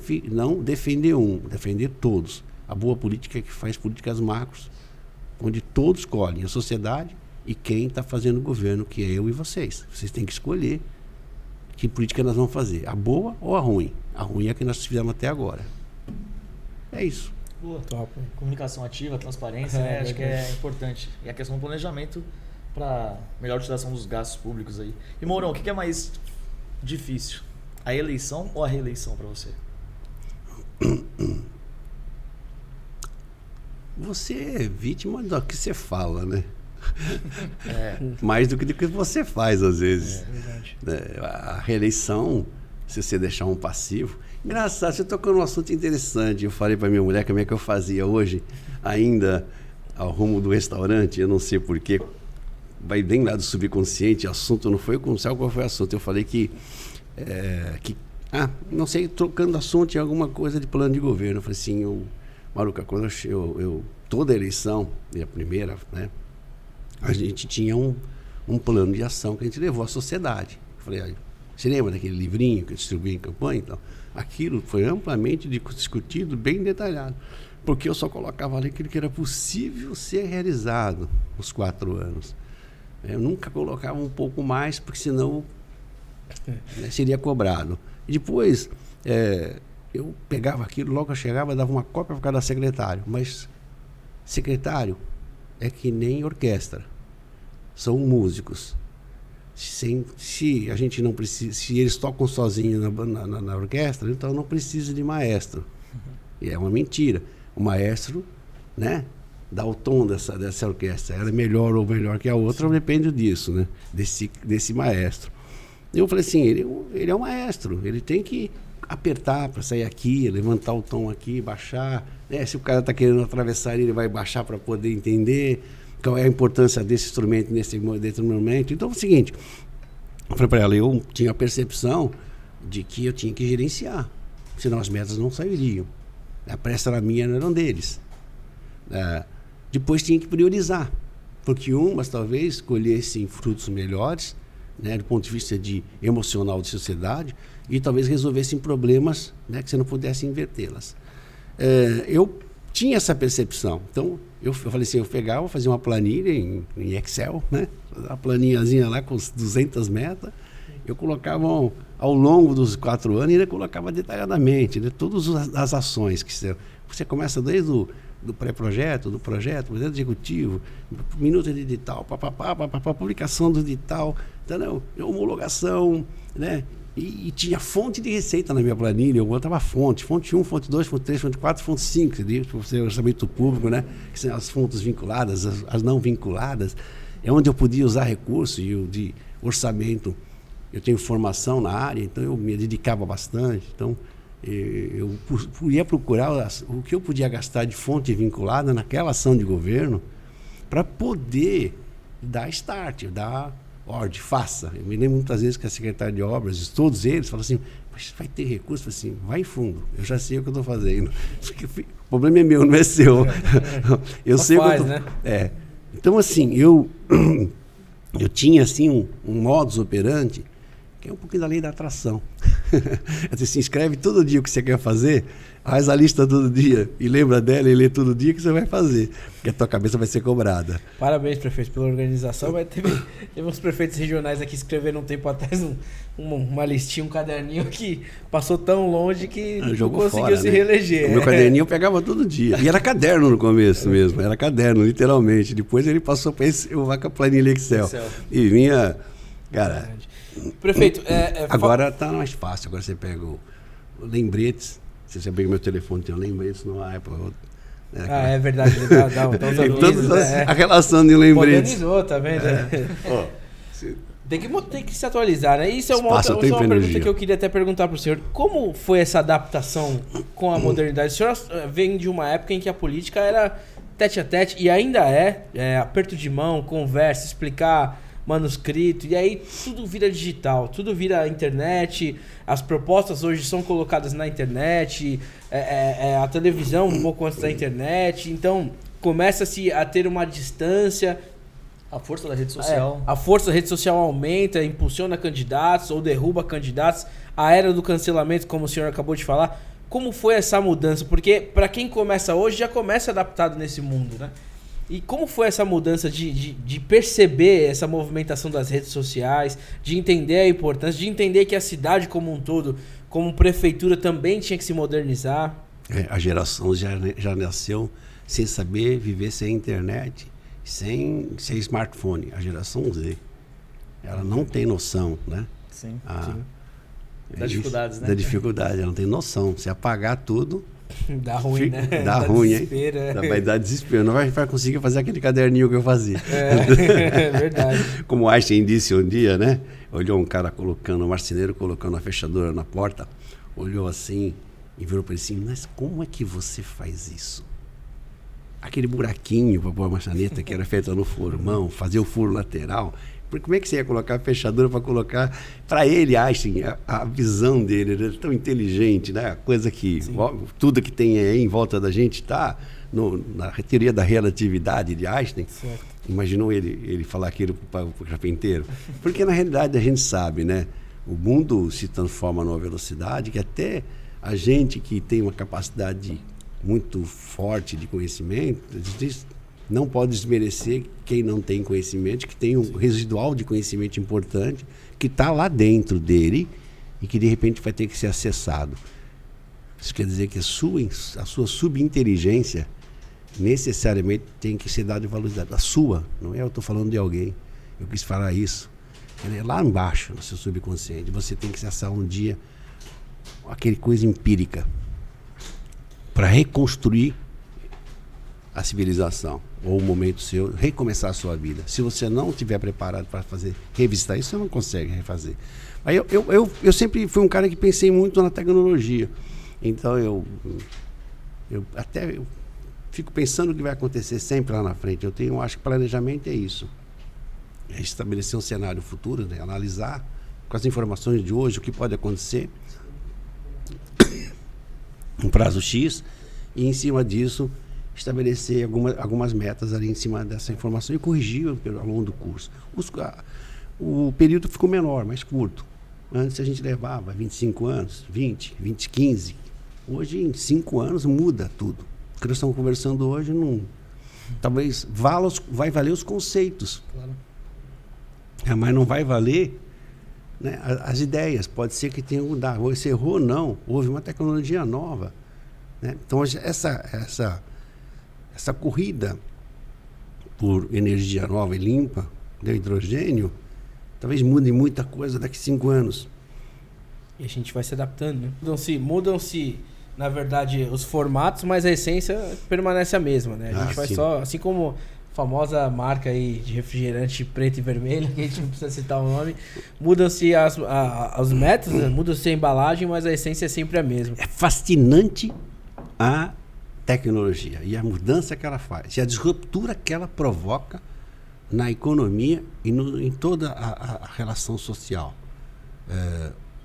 defender defender todos. A boa política é que faz políticas macros, onde todos escolhem a sociedade e quem está fazendo o governo, que é eu e vocês. Vocês têm que escolher que política nós vamos fazer, a boa ou a ruim. A ruim é a que nós fizemos até agora. É isso. Boa. Top. Comunicação ativa, transparência, né? Acho que é importante. E a questão do planejamento para melhor utilização dos gastos públicos aí. E Mourão, o que é mais difícil? A eleição ou a reeleição para você? Você é vítima do que você fala, né? Mais do que você faz, às vezes. A reeleição, se você deixar um passivo... Engraçado, você tocou num assunto interessante. Eu falei para minha mulher como é que eu fazia hoje, ainda ao rumo do restaurante, eu não sei porquê, vai bem lá do subconsciente, o assunto não foi, não sei qual foi o assunto. Eu falei não sei, trocando assunto em alguma coisa de plano de governo. Eu falei assim, Maruca, quando eu toda eleição, e a primeira, né, a gente tinha um plano de ação que a gente levou à sociedade. Eu falei, você lembra daquele livrinho que eu distribuí em campanha? Então, aquilo foi amplamente discutido, bem detalhado, porque eu só colocava ali aquilo que era possível ser realizado nos 4 anos. Eu nunca colocava um pouco mais, porque senão seria cobrado. E depois, eu pegava aquilo, logo que eu chegava, dava uma cópia para cada secretário. Mas secretário é que nem orquestra. São músicos. Se a gente não precisa, se eles tocam sozinhos na orquestra, então não precisa de maestro. E é uma mentira. O maestro, né, dá o tom dessa orquestra. Ela é melhor ou melhor que a outra, depende disso, né, desse maestro. Eu falei assim, ele é um maestro, ele tem que apertar para sair aqui, levantar o tom aqui, baixar, né? Se o cara está querendo atravessar, ele vai baixar para poder entender qual é a importância desse instrumento nesse momento. Então é o seguinte, eu falei para ela, eu tinha a percepção de que eu tinha que gerenciar, senão as metas não sairiam. A pressa era minha, não eram deles. Depois tinha que priorizar, porque umas talvez colhessem frutos melhores, né, do ponto de vista emocional de sociedade, e talvez resolvessem problemas, né, que você não pudesse invertê-las. Eu tinha essa percepção. Então, eu falei assim, eu pegava, fazia uma planilha em Excel, né, uma planilhazinha lá com 200 metas, eu colocava ao longo dos 4 anos, e ainda colocava detalhadamente, né, todas as ações que você começa desde do pré-projeto, do projeto, projeto executivo, minuta de edital, publicação do edital, entendeu? Homologação, né? E tinha fonte de receita na minha planilha, eu botava fonte 1, fonte 2, fonte 3, fonte 4, fonte 5, você orçamento público, né? Que são as fontes vinculadas, as não vinculadas, é onde eu podia usar recursos, e eu de orçamento, eu tenho formação na área, então eu me dedicava bastante, então eu ia procurar o que eu podia gastar de fonte vinculada naquela ação de governo para poder dar start, dar ordem, faça. Eu me lembro muitas vezes que a secretária de obras, todos eles, falam assim, mas vai ter recurso? Eu falei assim, vai fundo, eu já sei o que eu estou fazendo. O problema é meu, não é seu. Eu sei o que eu tô... né? Então, assim, eu tinha assim um modus operandi, que é um pouquinho da lei da atração. Você se inscreve todo dia o que você quer fazer, faz a lista todo dia e lembra dela e lê todo dia que você vai fazer, porque a tua cabeça vai ser cobrada. Parabéns, prefeito, pela organização. Teve uns prefeitos regionais aqui escrevendo um tempo atrás uma listinha, um caderninho que passou tão longe que não conseguiu fora, se reeleger. O meu caderninho eu pegava todo dia. E era caderno no começo mesmo, era caderno, literalmente. Depois ele passou para a planilha Excel. E vinha, cara... Prefeito, agora está mais fácil. Agora você pega o lembretes. Se você pega meu telefone, tem um lembretes no Apple. É verdade. A relação de lembretes. Modernizou, tá vendo? Tem que se atualizar, né? Isso é uma pergunta que eu queria até perguntar para o senhor. Como foi essa adaptação com a modernidade? O senhor vem de uma época em que a política era tete a tete, e ainda aperto de mão, conversa, explicar manuscrito, e aí tudo vira digital, tudo vira internet, as propostas hoje são colocadas na internet, a televisão um pouco antes da internet, então começa-se a ter uma distância. A força da rede social. A força da rede social aumenta, impulsiona candidatos ou derruba candidatos, a era do cancelamento, como o senhor acabou de falar. Como foi essa mudança? Porque para quem começa hoje, já começa adaptado nesse mundo, né? E como foi essa mudança de perceber essa movimentação das redes sociais, de entender a importância, de entender que a cidade como um todo, como prefeitura, também tinha que se modernizar? A geração já nasceu sem saber viver sem internet, sem smartphone. A geração Z. Ela não tem noção, né? Sim. Das dificuldades, né? Da dificuldade, ela não tem noção. Se apagar tudo... Dá ruim, né? Dá ruim, hein? Vai dar desespero. Não vai conseguir fazer aquele caderninho que eu fazia. É verdade. Como Einstein disse um dia, né? Olhou um cara um marceneiro colocando a fechadura na porta, olhou assim e virou para ele assim, mas como é que você faz isso? Aquele buraquinho para pôr a maçaneta que era feita no formão, fazer o furo lateral... Como é que você ia colocar a fechadura para colocar... Para ele, Einstein, a visão dele, ele é tão inteligente, né? A coisa que... Tudo que tem aí em volta da gente está na teoria da relatividade de Einstein. Certo. Imaginou ele falar aquilo para o carpinteiro? Porque, na realidade, a gente sabe, né? O mundo se transforma numa velocidade que até a gente que tem uma capacidade muito forte de conhecimento... Não pode desmerecer quem não tem conhecimento, que tem um residual de conhecimento importante, que está lá dentro dele e que de repente vai ter que ser acessado. Isso quer dizer que a sua subinteligência necessariamente tem que ser dada valorizada. A sua, não é eu estou falando de alguém. Eu quis falar isso. Ela é lá embaixo, no seu subconsciente. Você tem que acessar um dia aquele coisa empírica para reconstruir a civilização, ou o momento seu, recomeçar a sua vida. Se você não estiver preparado para revisitar isso, você não consegue refazer. Aí eu sempre fui um cara que pensei muito na tecnologia. Então eu fico pensando o que vai acontecer sempre lá na frente. Acho que planejamento é isso. É estabelecer um cenário futuro, né? Analisar com as informações de hoje o que pode acontecer, um prazo X, e em cima disso estabelecer algumas metas ali em cima dessa informação e corrigir ao longo do curso. o período ficou menor, mais curto. Antes a gente levava 25 anos, 20, 15. Hoje, em 5 anos, muda tudo. O que nós estamos conversando hoje, talvez vai valer os conceitos. Claro. Mas não vai valer, né, as ideias. Pode ser que tenha mudado. Ou se errou, não. Houve uma tecnologia nova. Né? Então, essa corrida por energia nova e limpa, do hidrogênio, talvez mude muita coisa daqui a 5 anos. E a gente vai se adaptando, né? Mudam-se, na verdade, os formatos, mas a essência permanece a mesma, né? A gente vai sim. só, assim como a famosa marca aí de refrigerante preto e vermelho, que a gente não precisa citar o nome, mudam-se os métodos, né? Muda-se a embalagem, mas a essência é sempre a mesma. É fascinante a tecnologia e a mudança que ela faz, e a disruptura que ela provoca na economia e em toda a relação social.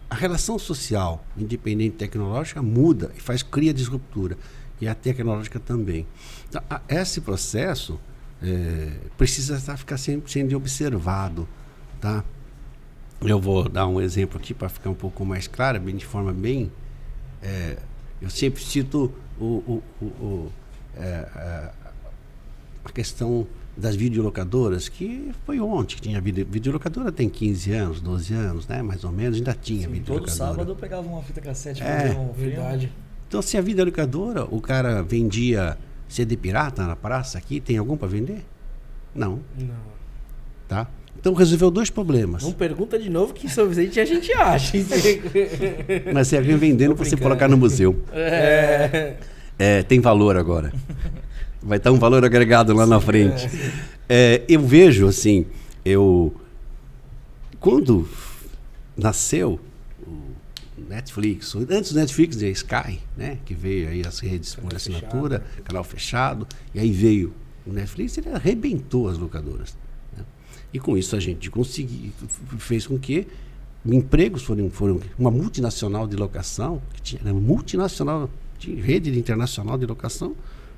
A relação social, independente tecnológica, muda e cria disruptura. E a tecnológica também. Então, esse processo precisa ficar sempre sendo observado. Tá? Eu vou dar um exemplo aqui para ficar um pouco mais claro, de forma bem... eu sempre cito a questão das videolocadoras, que foi ontem que tinha videolocadora, tem 15 anos, 12 anos, né? Mais ou menos, ainda tinha videolocadora. Todo sábado eu pegava uma fita cassete pra ver um filme. Verdade. Então, se a videolocadora, o cara vendia CD pirata na praça aqui, tem algum para vender? Não. Não. Tá? Então, resolveu 2 problemas. Não pergunta de novo que insuficiente a gente acha. Mas se alguém vendendo, você colocar no museu. Tem valor agora. Vai estar um valor agregado lá na frente. Eu vejo, assim, quando nasceu o Netflix, antes do Netflix veio a Sky, né, que veio aí as redes por assinatura, canal fechado, e aí veio o Netflix, ele arrebentou as locadoras. Né? E com isso a gente fez com que empregos foram uma multinacional de locação, que tinha uma multinacional, de rede internacional de locação,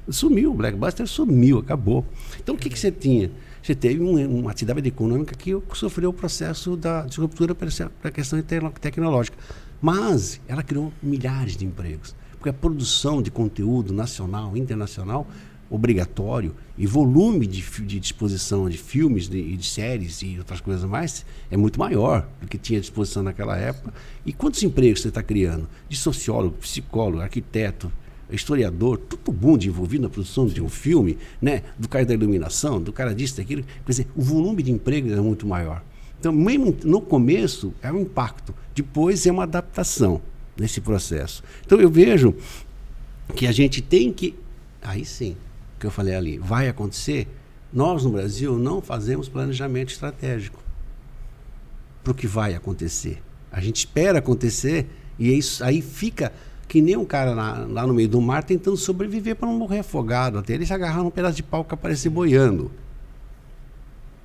sumiu, o Blockbuster sumiu, acabou. Então o que você tinha? Você teve uma atividade econômica que sofreu o processo da disruptura para a questão tecnológica. Mas ela criou milhares de empregos. Porque a produção de conteúdo nacional, internacional, obrigatório, e volume de disposição de filmes e de séries e outras coisas mais, é muito maior do que tinha à disposição naquela época. E quantos empregos você está criando? De sociólogo, psicólogo, arquiteto, historiador, todo mundo envolvido na produção de um filme, né? Do cara da iluminação, do cara disso, daquilo. Quer dizer, o volume de emprego é muito maior. Então, mesmo no começo, é um impacto. Depois é uma adaptação nesse processo. Então, eu vejo que a gente tem que... Aí sim, o que eu falei ali, vai acontecer. Nós, no Brasil, não fazemos planejamento estratégico para o que vai acontecer. A gente espera acontecer e isso aí fica... que nem um cara lá no meio do mar tentando sobreviver para não morrer afogado, até ele se agarrar num pedaço de pau que aparece boiando.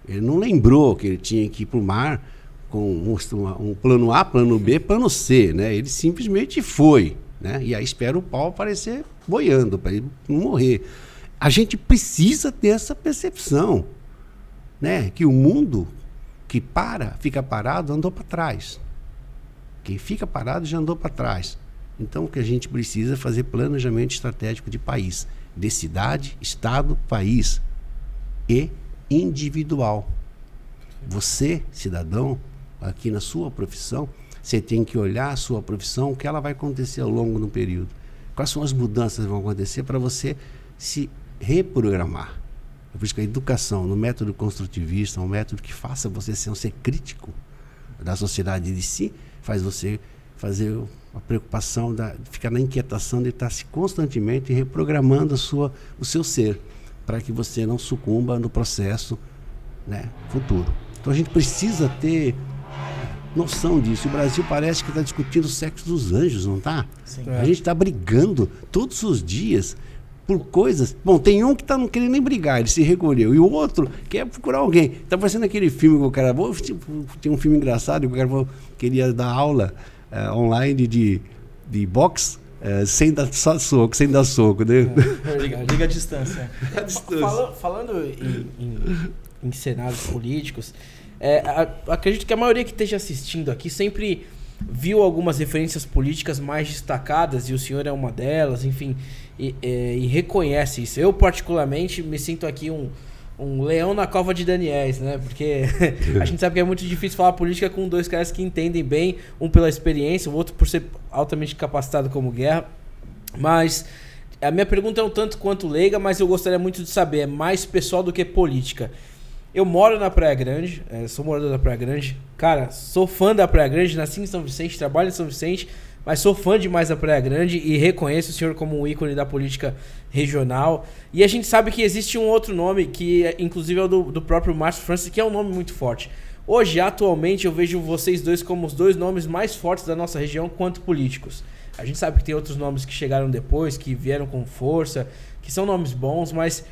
Ele não lembrou que ele tinha que ir para o mar com um plano A, plano B, plano C, né? Ele simplesmente foi, né? E aí espera o pau aparecer boiando, para ele não morrer. A gente precisa ter essa percepção, né? Que o mundo que fica parado, andou para trás. Quem fica parado já andou para trás. Então, o que a gente precisa é fazer planejamento estratégico de país, de cidade, estado, país e individual. Você, cidadão, aqui na sua profissão, você tem que olhar a sua profissão, o que ela vai acontecer ao longo do período. Quais são as mudanças que vão acontecer para você se reprogramar. É por isso que a educação, no método construtivista, um método que faça você ser um ser crítico da sociedade de si, faz você fazer a preocupação, ficar na inquietação de estar se constantemente reprogramando o seu ser, para que você não sucumba no processo, né, futuro. Então a gente precisa ter noção disso. O Brasil parece que está discutindo o sexo dos anjos, não está? A gente está brigando todos os dias por coisas... Bom, tem um que não querendo nem brigar, ele se recolheu, e o outro quer procurar alguém. Está parecendo aquele filme que o cara... Tem um filme engraçado que o cara queria dar aula online de boxe, sem dar só soco, sem dar soco, né? Liga a distância. Falando em cenários políticos, Acredito que a maioria que esteja assistindo aqui sempre viu algumas referências políticas mais destacadas, e o senhor é uma delas, enfim, e reconhece isso. Eu, particularmente, me sinto aqui um leão na cova de Daniéis, né? Porque a gente sabe que é muito difícil falar política com dois caras que entendem bem, um pela experiência, o outro por ser altamente capacitado como Guerra. Mas a minha pergunta é um tanto quanto leiga, mas eu gostaria muito de saber, é mais pessoal do que política. Eu moro na Praia Grande, sou morador da Praia Grande. Cara, sou fã da Praia Grande, nasci em São Vicente, trabalho em São Vicente, mas sou fã demais da Praia Grande e reconheço o senhor como um ícone da política regional. E a gente sabe que existe um outro nome, que inclusive é o do próprio Márcio França, que é um nome muito forte. Hoje, atualmente, eu vejo vocês dois como os dois nomes mais fortes da nossa região quanto políticos. A gente sabe que tem outros nomes que chegaram depois, que vieram com força, que são nomes bons, mas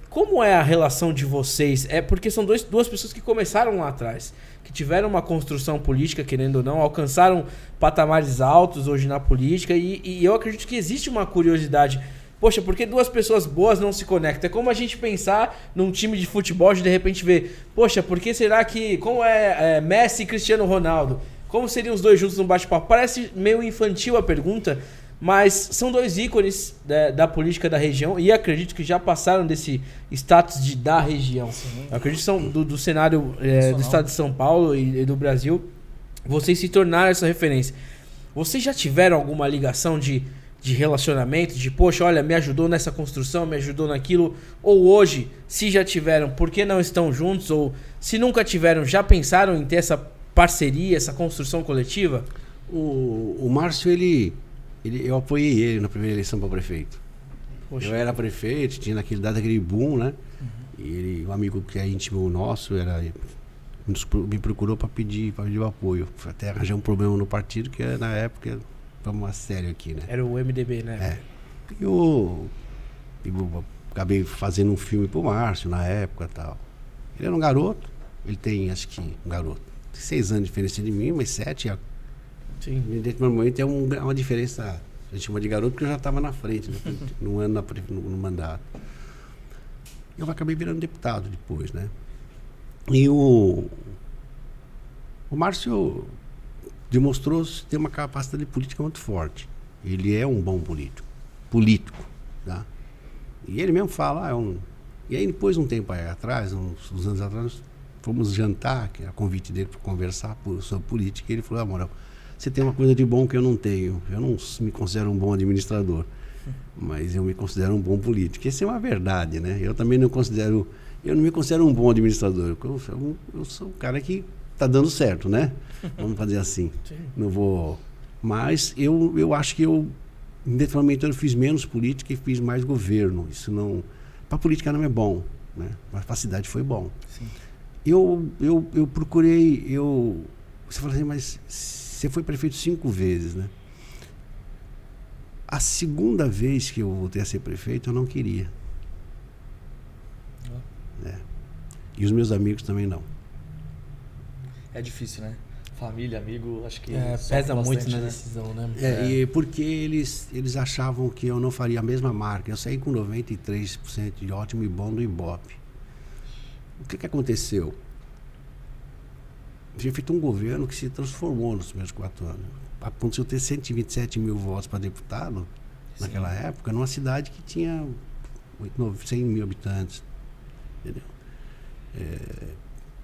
como é a relação de vocês? É porque são duas pessoas que começaram lá atrás, que tiveram uma construção política, querendo ou não, alcançaram patamares altos hoje na política, e eu acredito que existe uma curiosidade. Poxa, por que duas pessoas boas não se conectam? É como a gente pensar num time de futebol de repente ver, poxa, por que será que, como é Messi e Cristiano Ronaldo? Como seriam os dois juntos no bate-papo? Parece meio infantil a pergunta, mas são dois ícones da política da região e acredito que já passaram desse status da região. Sim. Eu acredito que são do cenário do estado de São Paulo e do Brasil. Vocês se tornaram essa referência. Vocês já tiveram alguma ligação de relacionamento? De, poxa, olha, me ajudou nessa construção, me ajudou naquilo? Ou hoje, se já tiveram, por que não estão juntos? Ou se nunca tiveram, já pensaram em ter essa parceria, essa construção coletiva? O Márcio, eu apoiei ele na primeira eleição para prefeito. Poxa. Eu era prefeito, tinha dado aquele boom, né? Uhum. E ele, um amigo que é íntimo nosso, me procurou para pedir o apoio. Até arranjar um problema no partido, que na época, vamos a sério aqui, né? Era o MDB, né? Eu acabei fazendo um filme pro Márcio na época e tal. Ele era um garoto, ele tem, acho que, um garoto, 6 anos de diferença de mim, mas 7. Sim. Normalmente é uma diferença, a gente chama de garoto porque eu já estava na frente, né? No ano no mandato. Eu acabei virando deputado depois, né? E o Márcio demonstrou ter uma capacidade política muito forte. Ele é um bom político, tá? E ele mesmo fala, E aí depois, um tempo atrás, uns anos atrás, fomos jantar, que é a convite dele para conversar sobre política, e ele falou, Moral, você tem uma coisa de bom que eu não tenho. Eu não me considero um bom administrador, mas eu me considero um bom político. Isso é uma verdade, né? Eu também não me considero um bom administrador. Eu sou um cara que está dando certo, né? Vamos fazer assim. Sim. Não vou... Mas eu acho que em determinado momento eu fiz menos política e fiz mais governo. Isso não... Para a política não é bom, né? Mas para a cidade foi bom. Sim. Eu procurei... Você fala assim, mas... Você foi prefeito 5 vezes, né? A segunda vez que eu voltei a ser prefeito, eu não queria. E os meus amigos também não. É difícil, né? Família, amigo, acho que... pesa muito na decisão, né? E porque eles achavam que eu não faria a mesma marca. Eu saí com 93% de ótimo e bom do Ibope. O que aconteceu? Eu tinha feito um governo que se transformou nos meus 4 anos. A ponto de eu ter 127 mil votos para deputado, naquela época, numa cidade que tinha 100 mil habitantes. Entendeu?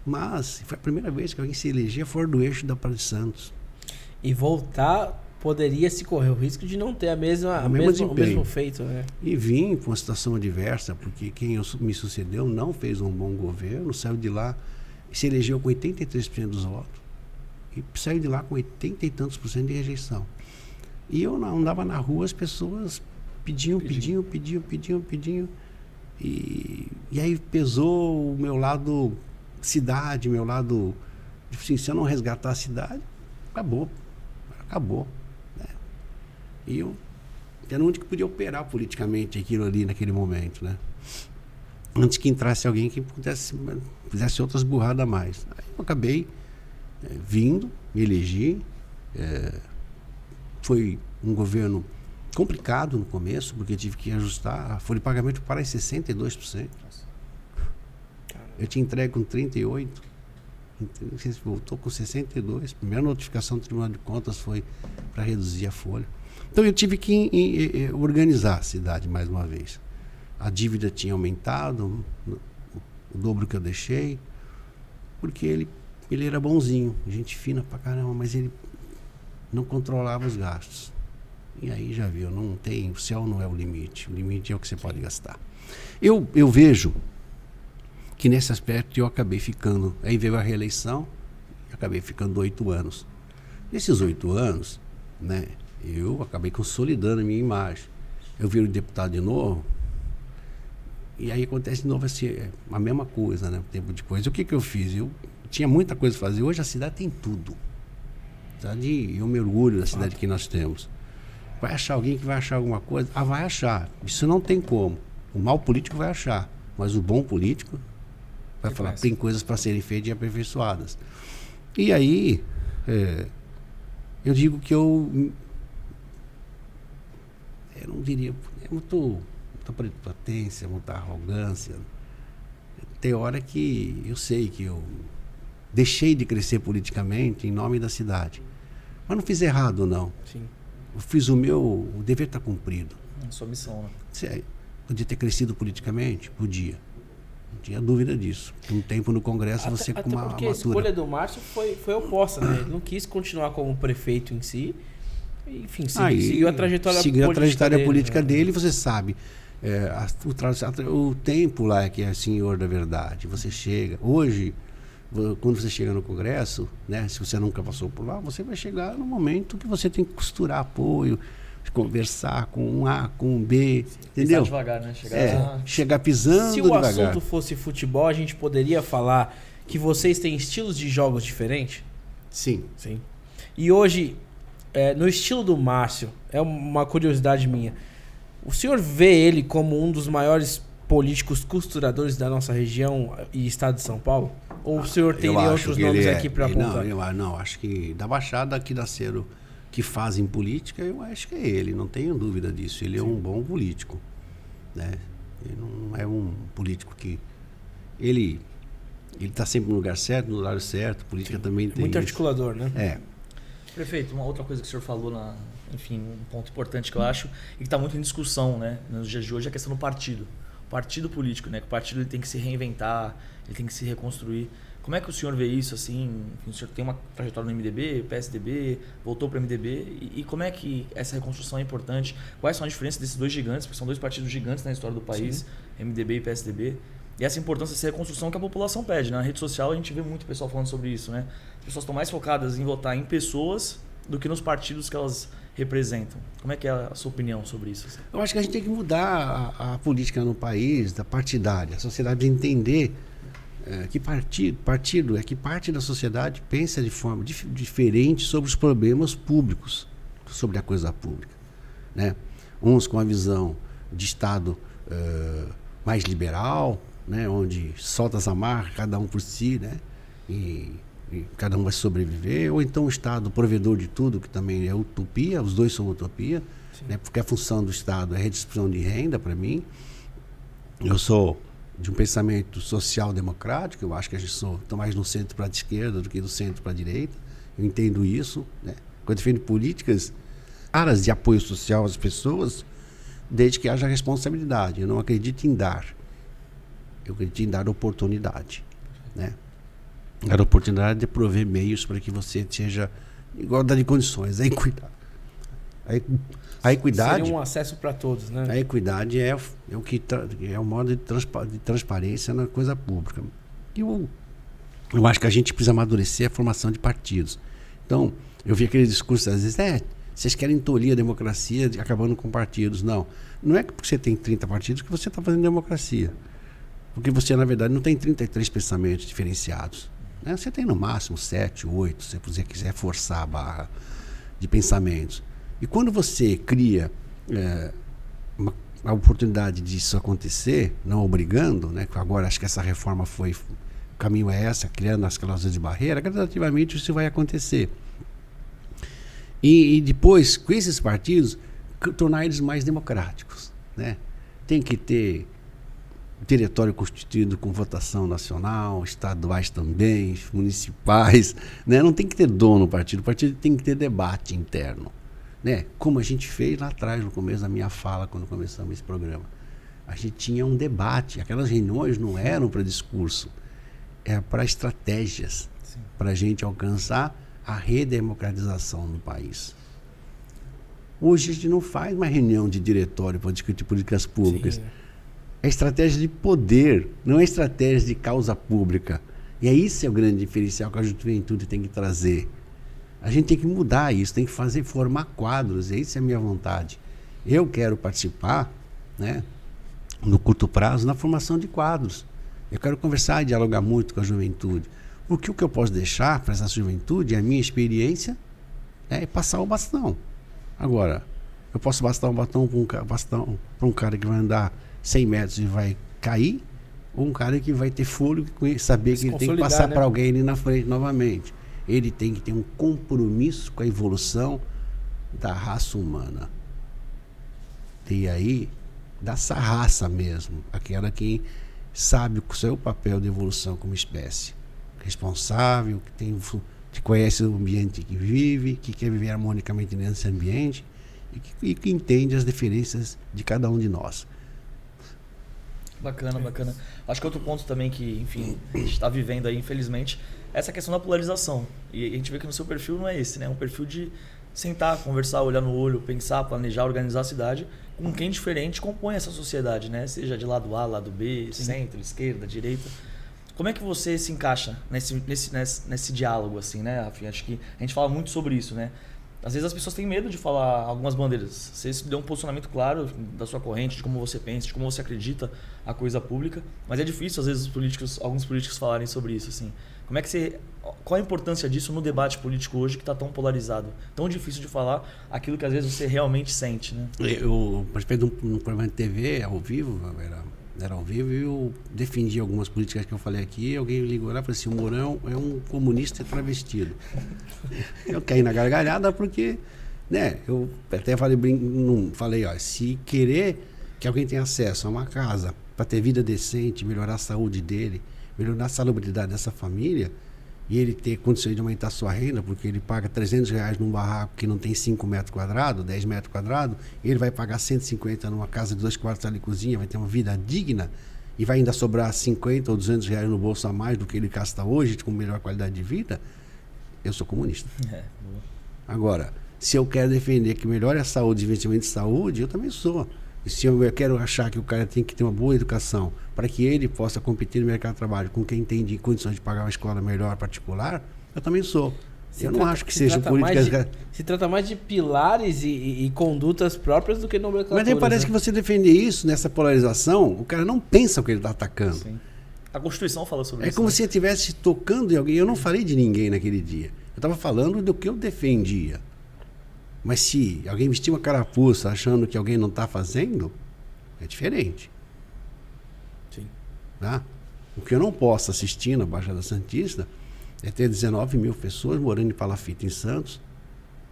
Mas foi a primeira vez que alguém se elegia fora do eixo da Praia de Santos. E voltar, poderia se correr o risco de não ter o mesmo feito, né? E vim com uma situação adversa, porque quem me sucedeu não fez um bom governo, saiu de lá e se elegeu com 83% dos votos. E saiu de lá com 80 e tantos % de rejeição. E eu andava na rua, as pessoas pediam. E aí pesou o meu lado cidade, meu lado... Assim, se eu não resgatar a cidade, acabou. Né? E eu era o único que podia operar politicamente aquilo ali naquele momento, né? Antes que entrasse alguém que fizesse outras burradas a mais. Aí eu acabei vindo, me elegi. Foi um governo complicado no começo, porque tive que ajustar a folha de pagamento para 62%. Eu tinha entregue com 38%. Voltou com 62. A primeira notificação do Tribunal de Contas foi para reduzir a folha. Então eu tive que organizar a cidade mais uma vez. A dívida tinha aumentado, o dobro que eu deixei, porque ele era bonzinho, gente fina pra caramba, mas ele não controlava os gastos. E aí já viu, o céu não é o limite é o que você pode gastar. Eu vejo que nesse aspecto eu acabei ficando, aí veio a reeleição, acabei ficando 8 anos. Nesses 8 anos, né, eu acabei consolidando a minha imagem. Eu viro deputado de novo, e aí acontece de novo assim, a mesma coisa, né, tempo depois. O que eu fiz? Eu tinha muita coisa a fazer. Hoje a cidade tem tudo. Eu me orgulho da cidade que nós temos. Vai achar alguém que vai achar alguma coisa? Vai achar. Isso não tem como. O mau político vai achar, mas o bom político vai falar que tem coisas para serem feitas e aperfeiçoadas. E aí, eu digo que eu não diria, muita prepotência, muita arrogância. Tem hora que eu sei que eu deixei de crescer politicamente em nome da cidade. Mas não fiz errado, não. Sim. Eu fiz o dever está cumprido. Sua missão, né? Podia ter crescido politicamente? Podia. Não tinha dúvida disso. Um tempo no Congresso você com uma porque a escolha do Márcio foi oposta, né? Ele não quis continuar como prefeito em si. Enfim, seguiu a trajetória política dele, você sabe. O tempo lá é que é senhor da verdade. Você chega. Hoje, quando você chega no Congresso, né, se você nunca passou por lá, você vai chegar no momento que você tem que costurar apoio, conversar com um A, com um B, entendeu? Devagar, né? Chegar pisando devagar. Se o assunto fosse futebol, a gente poderia falar que vocês têm estilos de jogos diferentes? Sim. E hoje, no estilo do Márcio, é uma curiosidade minha, o senhor vê ele como um dos maiores políticos costuradores da nossa região e estado de São Paulo? Ou o senhor tem outros nomes aqui para apontar? Não, acho que da Baixada aqui da Cero, que fazem política, eu acho que é ele, não tenho dúvida disso. Ele é um bom político, né? Ele não é um político que... Ele está sempre no lugar certo, no horário certo. Política também tem muito isso. articulador, né? Prefeito, uma outra coisa que o senhor falou, enfim, um ponto importante que eu acho, e que está muito em discussão, né, nos dias de hoje, é a questão do partido. O partido político, né? Que o partido ele tem que se reinventar, ele tem que se reconstruir. Como é que o senhor vê isso, assim? O senhor tem uma trajetória no MDB, PSDB, voltou para o MDB, e como é que essa reconstrução é importante? Quais são as diferenças desses dois gigantes, porque são dois partidos gigantes na história do país, sim, MDB e PSDB, e essa importância dessa reconstrução que a população pede, né? Na rede social a gente vê muito pessoal falando sobre isso, né? As pessoas estão mais focadas em votar em pessoas do que nos partidos que elas representam. Como é que é a sua opinião sobre isso? Assim? Eu acho que a gente tem que mudar a política no país, da partidária. A sociedade entender que partido é que parte da sociedade pensa de forma diferente sobre os problemas públicos, sobre a coisa pública, né? Uns com a visão de Estado mais liberal, né? Onde solta as amarras, cada um por si, né? E cada um vai sobreviver, ou então o Estado provedor de tudo, que também é utopia, os dois são utopia, né? Porque a função do Estado é a redistribuição de renda, para mim. Eu sou de um pensamento social-democrático, eu acho que a gente estou mais no centro para a esquerda do que do centro para a direita, eu entendo isso, né? Quando eu defendo políticas claras de apoio social às pessoas, desde que haja responsabilidade. Eu não acredito em dar, eu acredito em dar oportunidade, né? Dar oportunidade de prover meios para que você seja igualdade de condições, a equidade. A equidade seria um acesso para todos, né? A equidade é o que é o modo de transparência na coisa pública. Eu acho que a gente precisa amadurecer a formação de partidos. Então, eu vi aquele discurso às vezes, vocês querem tolir a democracia acabando com partidos. Não é porque você tem 30 partidos que você está fazendo democracia. Porque você, na verdade, não tem 33 pensamentos diferenciados, né? Você tem no máximo 7, 8, se você quiser forçar a barra de pensamentos. E quando você cria a oportunidade disso acontecer, não obrigando, né? Agora acho que essa reforma o caminho é essa, criando as cláusulas de barreira, gradativamente isso vai acontecer. E depois, com esses partidos, tornar eles mais democráticos, né? Tem que ter diretório constituído com votação nacional, estaduais também, municipais, né? Não tem que ter dono o partido tem que ter debate interno, né? Como a gente fez lá atrás, no começo da minha fala, quando começamos esse programa. A gente tinha um debate, aquelas reuniões não eram para discurso, era para estratégias, para a gente alcançar a redemocratização no país. Hoje a gente não faz mais reunião de diretório para discutir políticas públicas. Sim. É estratégia de poder, não é estratégia de causa pública. E é isso é o grande diferencial que a juventude tem que trazer. A gente tem que mudar isso, tem que formar quadros, e isso é a minha vontade. Eu quero participar, né, no curto prazo, na formação de quadros. Eu quero conversar e dialogar muito com a juventude. Porque o que eu posso deixar para essa juventude, a minha experiência, é passar o bastão. Agora, eu posso bastar um bastão para um cara que vai andar 100 metros e vai cair, ou um cara que vai ter fôlego e saber que ele tem que passar, né, para alguém ali na frente novamente. Ele tem que ter um compromisso com a evolução da raça humana. E aí, dessa raça mesmo, aquela que sabe o seu papel de evolução como espécie. Responsável, que conhece o ambiente que vive, que quer viver harmonicamente nesse ambiente e que entende as diferenças de cada um de nós. Bacana, bacana. Acho que outro ponto também que, enfim, a gente está vivendo aí, infelizmente, é essa questão da polarização. E a gente vê que no seu perfil não é esse, né? É um perfil de sentar, conversar, olhar no olho, pensar, planejar, organizar a cidade com quem diferente compõe essa sociedade, né? Seja de lado A, lado B, sim, centro, esquerda, direita. Como é que você se encaixa nesse diálogo, assim, né, Rafinha? Acho que a gente fala muito sobre isso, né? Às vezes as pessoas têm medo de falar algumas bandeiras. Você deu um posicionamento claro da sua corrente, de como você pensa, de como você acredita a coisa pública, mas é difícil, às vezes, alguns políticos falarem sobre isso, assim. Qual a importância disso no debate político hoje que está tão polarizado? Tão difícil de falar aquilo que às vezes você realmente sente, né? Eu participei de um programa de TV ao vivo, era ao vivo, e eu defendi algumas políticas que eu falei aqui. Alguém ligou lá e falou assim: o Mourão é um comunista travestido. Eu caí na gargalhada porque, né, eu até falei, ó, se querer que alguém tenha acesso a uma casa para ter vida decente, melhorar a saúde dele, melhorar a salubridade dessa família, e ele ter condições de aumentar a sua renda, porque ele paga R$300 num barraco que não tem 5 metros quadrados, 10 metros quadrados, e ele vai pagar 150 numa casa de 2 quartos sala e cozinha, vai ter uma vida digna, e vai ainda sobrar 50 ou R$200 no bolso a mais do que ele gasta hoje, com melhor qualidade de vida. Eu sou comunista. Agora, se eu quero defender que melhore a saúde, investimento de saúde, eu também sou. E se eu quero achar que o cara tem que ter uma boa educação para que ele possa competir no mercado de trabalho com quem tem condições de pagar uma escola melhor particular, eu também sou. Não acho que seja políticas... Se trata mais de pilares e condutas próprias do que nomenclaturas. Mas aí parece, né, que você defender isso nessa polarização, o cara não pensa o que ele está atacando. Sim. A Constituição fala sobre isso. É como se eu estivesse tocando em alguém. Eu não falei de ninguém naquele dia. Eu estava falando do que eu defendia. Mas se alguém vestir uma carapuça achando que alguém não está fazendo, é diferente. Sim. Tá? O que eu não posso assistir na Baixada Santista é ter 19 mil pessoas morando em palafita em Santos,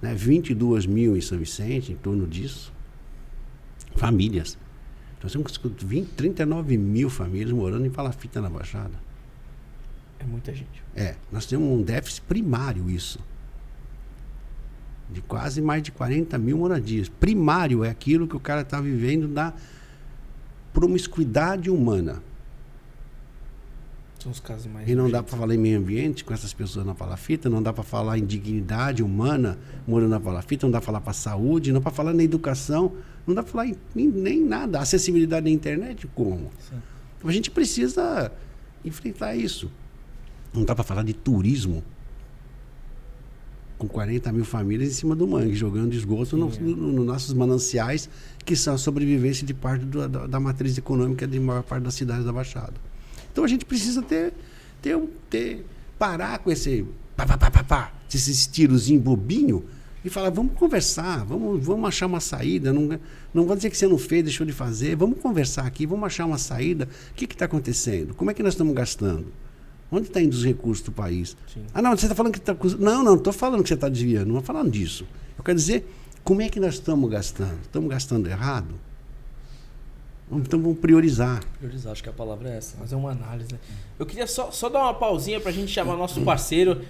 né? 22 mil em São Vicente, em torno disso. Famílias. Nós temos 39 mil famílias morando em palafita na Baixada. É muita gente. Nós temos um déficit primário, isso. De quase mais de 40 mil moradias. Primário é aquilo que o cara está vivendo da promiscuidade humana. São os casos mais... E não dá para falar em meio ambiente com essas pessoas na palafita, não dá para falar em dignidade humana morando na palafita, não dá para falar para saúde, não dá para falar na educação, não dá para falar em nem nada. Acessibilidade à internet, como? Sim. Então a gente precisa enfrentar isso. Não dá para falar de turismo com 40 mil famílias em cima do mangue, jogando esgoto nos nossos mananciais, que são a sobrevivência de parte da matriz econômica de maior parte das cidades da Baixada. Então a gente precisa parar com esses tirozinho bobinho e falar: vamos conversar, vamos achar uma saída. Não vou dizer que você não fez, deixou de fazer, vamos conversar aqui, vamos achar uma saída. O que está acontecendo? Como é que nós estamos gastando? Onde está indo os recursos do país? Sim. Ah, não, você está falando que está... Não estou falando que você está desviando, não estou falando disso. Eu quero dizer, como é que nós estamos gastando? Estamos gastando errado? Então vamos priorizar. Priorizar, acho que a palavra é essa. Fazer uma análise, né? Eu queria só dar uma pausinha pra gente chamar nosso parceiro,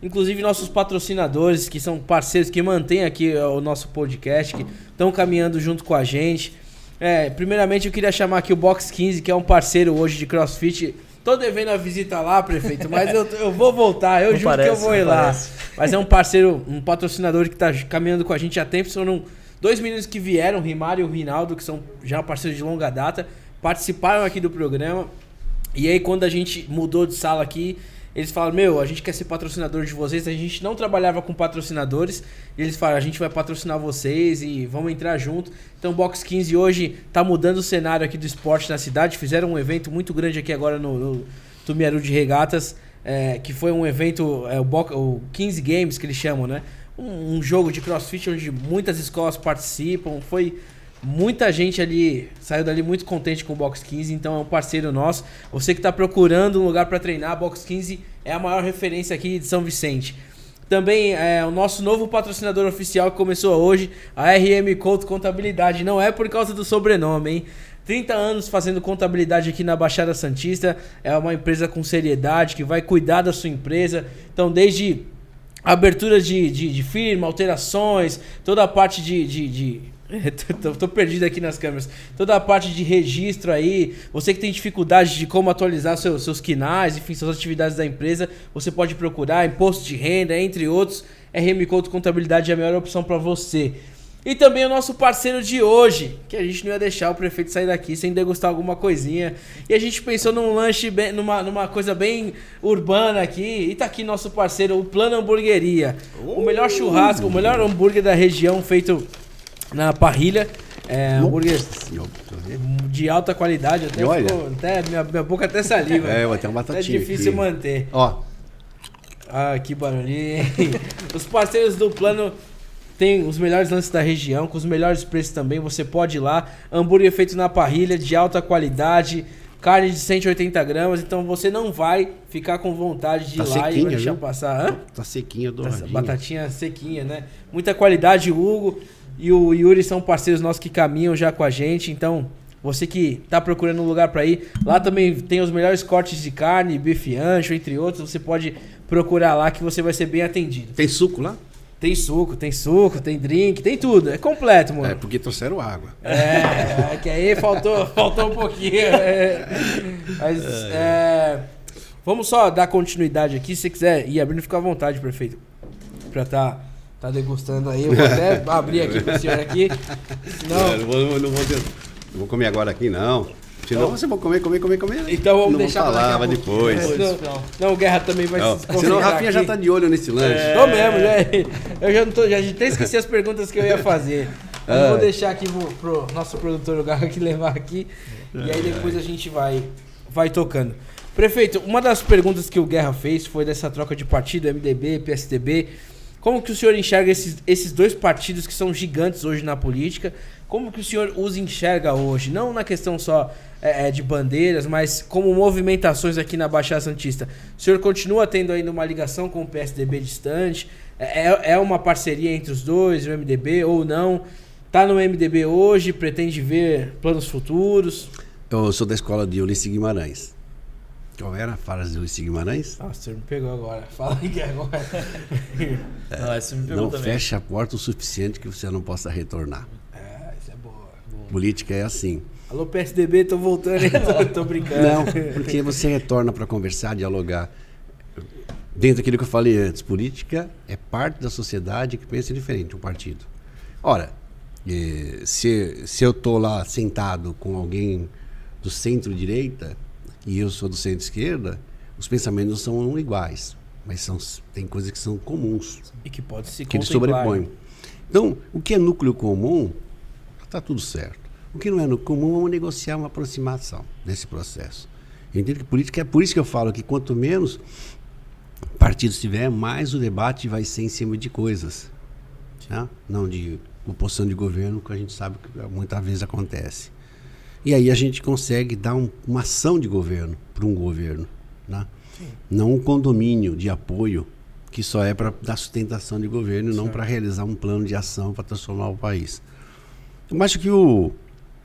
inclusive nossos patrocinadores, que são parceiros que mantêm aqui o nosso podcast, que estão caminhando junto com a gente. Primeiramente eu queria chamar aqui o Box 15, que é um parceiro hoje de CrossFit. Tô devendo a visita lá, prefeito, mas eu vou voltar, eu juro que eu vou ir lá. Mas é um parceiro, um patrocinador que tá caminhando com a gente há tempo. Foram 2 meninos que vieram, o Rimário e o Rinaldo, que são já parceiros de longa data, participaram aqui do programa. E aí quando a gente mudou de sala aqui, eles falaram, a gente quer ser patrocinador de vocês. A gente não trabalhava com patrocinadores. E eles falaram, a gente vai patrocinar vocês e vamos entrar junto. Então o Box 15 hoje tá mudando o cenário aqui do esporte na cidade. Fizeram um evento muito grande aqui agora no Tumiaru de Regatas, que foi um evento, o 15 Games que eles chamam, né? Um jogo de CrossFit onde muitas escolas participam. Foi muita gente ali, saiu dali muito contente com o Box 15, então é um parceiro nosso. Você que está procurando um lugar para treinar, Box 15 é a maior referência aqui de São Vicente. Também é o nosso novo patrocinador oficial que começou hoje, a RM Couto Contabilidade. Não é por causa do sobrenome, hein? 30 anos fazendo contabilidade aqui na Baixada Santista. É uma empresa com seriedade, que vai cuidar da sua empresa. Então, desde abertura de firma, alterações, toda a parte tô perdido aqui nas câmeras. Toda a parte de registro aí. Você que tem dificuldade de como atualizar seus quinais, enfim, suas atividades da empresa, você pode procurar imposto de renda, entre outros. RM Couto Contabilidade é a melhor opção para você. E também o nosso parceiro de hoje, que a gente não ia deixar o prefeito sair daqui sem degustar alguma coisinha. E a gente pensou num lanche, numa coisa bem urbana aqui. E tá aqui nosso parceiro, o Plano Hamburgueria. O melhor churrasco, o melhor hambúrguer da região, feito na parrilha. Hambúrguer de alta qualidade. Até minha boca até saliva. Eu até uma batatinha. É difícil manter. Ó. Ah, que barulhinho. Os parceiros do Plano tem os melhores lances da região, com os melhores preços também. Você pode ir lá. Hambúrguer feito na parrilha, de alta qualidade. Carne de 180 gramas. Então você não vai ficar com vontade de ir lá e vai deixar passar. Hã? Tá sequinha, douradinha. Batatinha sequinha, né? Muita qualidade. O Hugo e o Yuri são parceiros nossos que caminham já com a gente. Então, você que tá procurando um lugar para ir, lá também tem os melhores cortes de carne, bife ancho, entre outros. Você pode procurar lá que você vai ser bem atendido. Tem suco lá? Tem suco, tem drink, tem tudo. É completo, mano. É porque trouxeram água. Que aí faltou um pouquinho. Mas, vamos só dar continuidade aqui. Se você quiser ir abrindo, fica à vontade, prefeito. Pra tá degustando aí. Eu vou até abrir aqui pro senhor aqui. Senão... Não vou comer agora aqui, não. Senão você vai comer. Então vamos deixar pra falar, depois. Não, o Guerra também vai se senão o Rafinha já tá de olho nesse lanche. Tô mesmo, eu já não tô, já até esqueci as perguntas que eu ia fazer. Eu vou deixar aqui pro nosso produtor o Garra aqui levar aqui. E aí depois a gente vai tocando. Prefeito, uma das perguntas que o Guerra fez foi dessa troca de partido, MDB, PSDB. Como que o senhor enxerga esses dois partidos que são gigantes hoje na política? Como que o senhor os enxerga hoje? Não na questão só de bandeiras, mas como movimentações aqui na Baixada Santista. O senhor continua tendo ainda uma ligação com o PSDB distante? É uma parceria entre os dois, o MDB, ou não? Está no MDB hoje? Pretende ver planos futuros? Eu sou da escola de Ulisses Guimarães. Qual era a frase de Ulisses Guimarães? Ah, o senhor me pegou agora. Fala aí que agora. Essa me pegou não também. feche a porta o suficiente que você não possa retornar. Isso é boa. Política é assim. Alô, PSDB, tô voltando. Tô brincando. Não, porque você retorna para conversar, dialogar. Dentro daquilo que eu falei antes, política é parte da sociedade que pensa diferente, um partido. Ora, se eu tô lá sentado com alguém do centro-direita e eu sou do centro-esquerda, os pensamentos são iguais, mas tem coisas que são comuns. E que pode se que eles sobrepõem. Então, o que é núcleo comum, está tudo certo. O que não é núcleo comum, vamos negociar uma aproximação desse processo. Eu entendo que política é por isso que eu falo que quanto menos partidos tiver, mais o debate vai ser em cima de coisas. Né? Não de oposição de governo, que a gente sabe que muitas vezes acontece. E aí a gente consegue dar uma ação de governo para um governo. Né? Não um condomínio de apoio que só é para dar sustentação de governo e não para realizar um plano de ação para transformar o país. Eu acho que o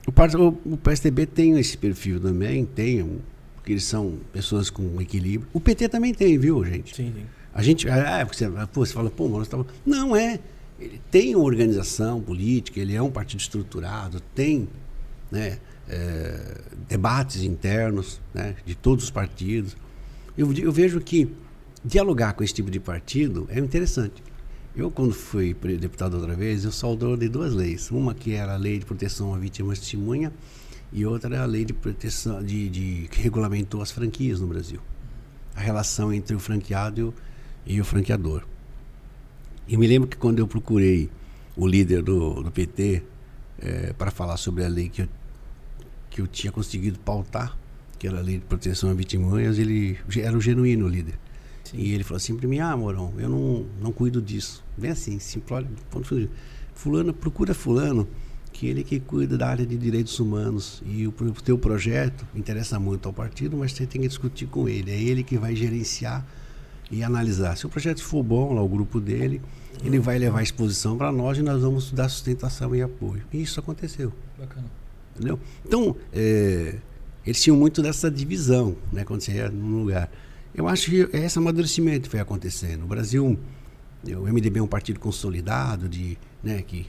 O PSDB tem esse perfil também, porque eles são pessoas com equilíbrio. O PT também tem, viu, gente? Sim, sim. A gente, você fala, pô, mas nós estamos... Não é. Ele tem uma organização política, ele é um partido estruturado, tem, né, debates internos, né, de todos os partidos. Eu vejo que dialogar com esse tipo de partido é interessante. Eu, quando fui deputado outra vez, eu sou autor de 2 leis. Uma que era a Lei de Proteção à Vítima e Testemunha e outra era a Lei de Proteção que regulamentou as franquias no Brasil. A relação entre o franqueado e o franqueador. E me lembro que quando eu procurei o líder do PT para falar sobre a lei que eu tinha conseguido pautar, que era a Lei de Proteção a Testemunhas, ele era o genuíno líder. Sim. E ele falou assim para mim, Mourão, eu não cuido disso. Bem assim, simplório, fulano, procura fulano, que ele que cuida da área de direitos humanos. E o teu projeto interessa muito ao partido, mas você tem que discutir com ele. É ele que vai gerenciar e analisar. Se o projeto for bom, lá o grupo dele, ele vai levar a exposição para nós e nós vamos dar sustentação e apoio. E isso aconteceu. Bacana. Entendeu? Então, eles tinham muito dessa divisão, né, quando você ia num lugar. Eu acho que esse amadurecimento que foi acontecendo. O Brasil, o MDB é um partido consolidado, né, que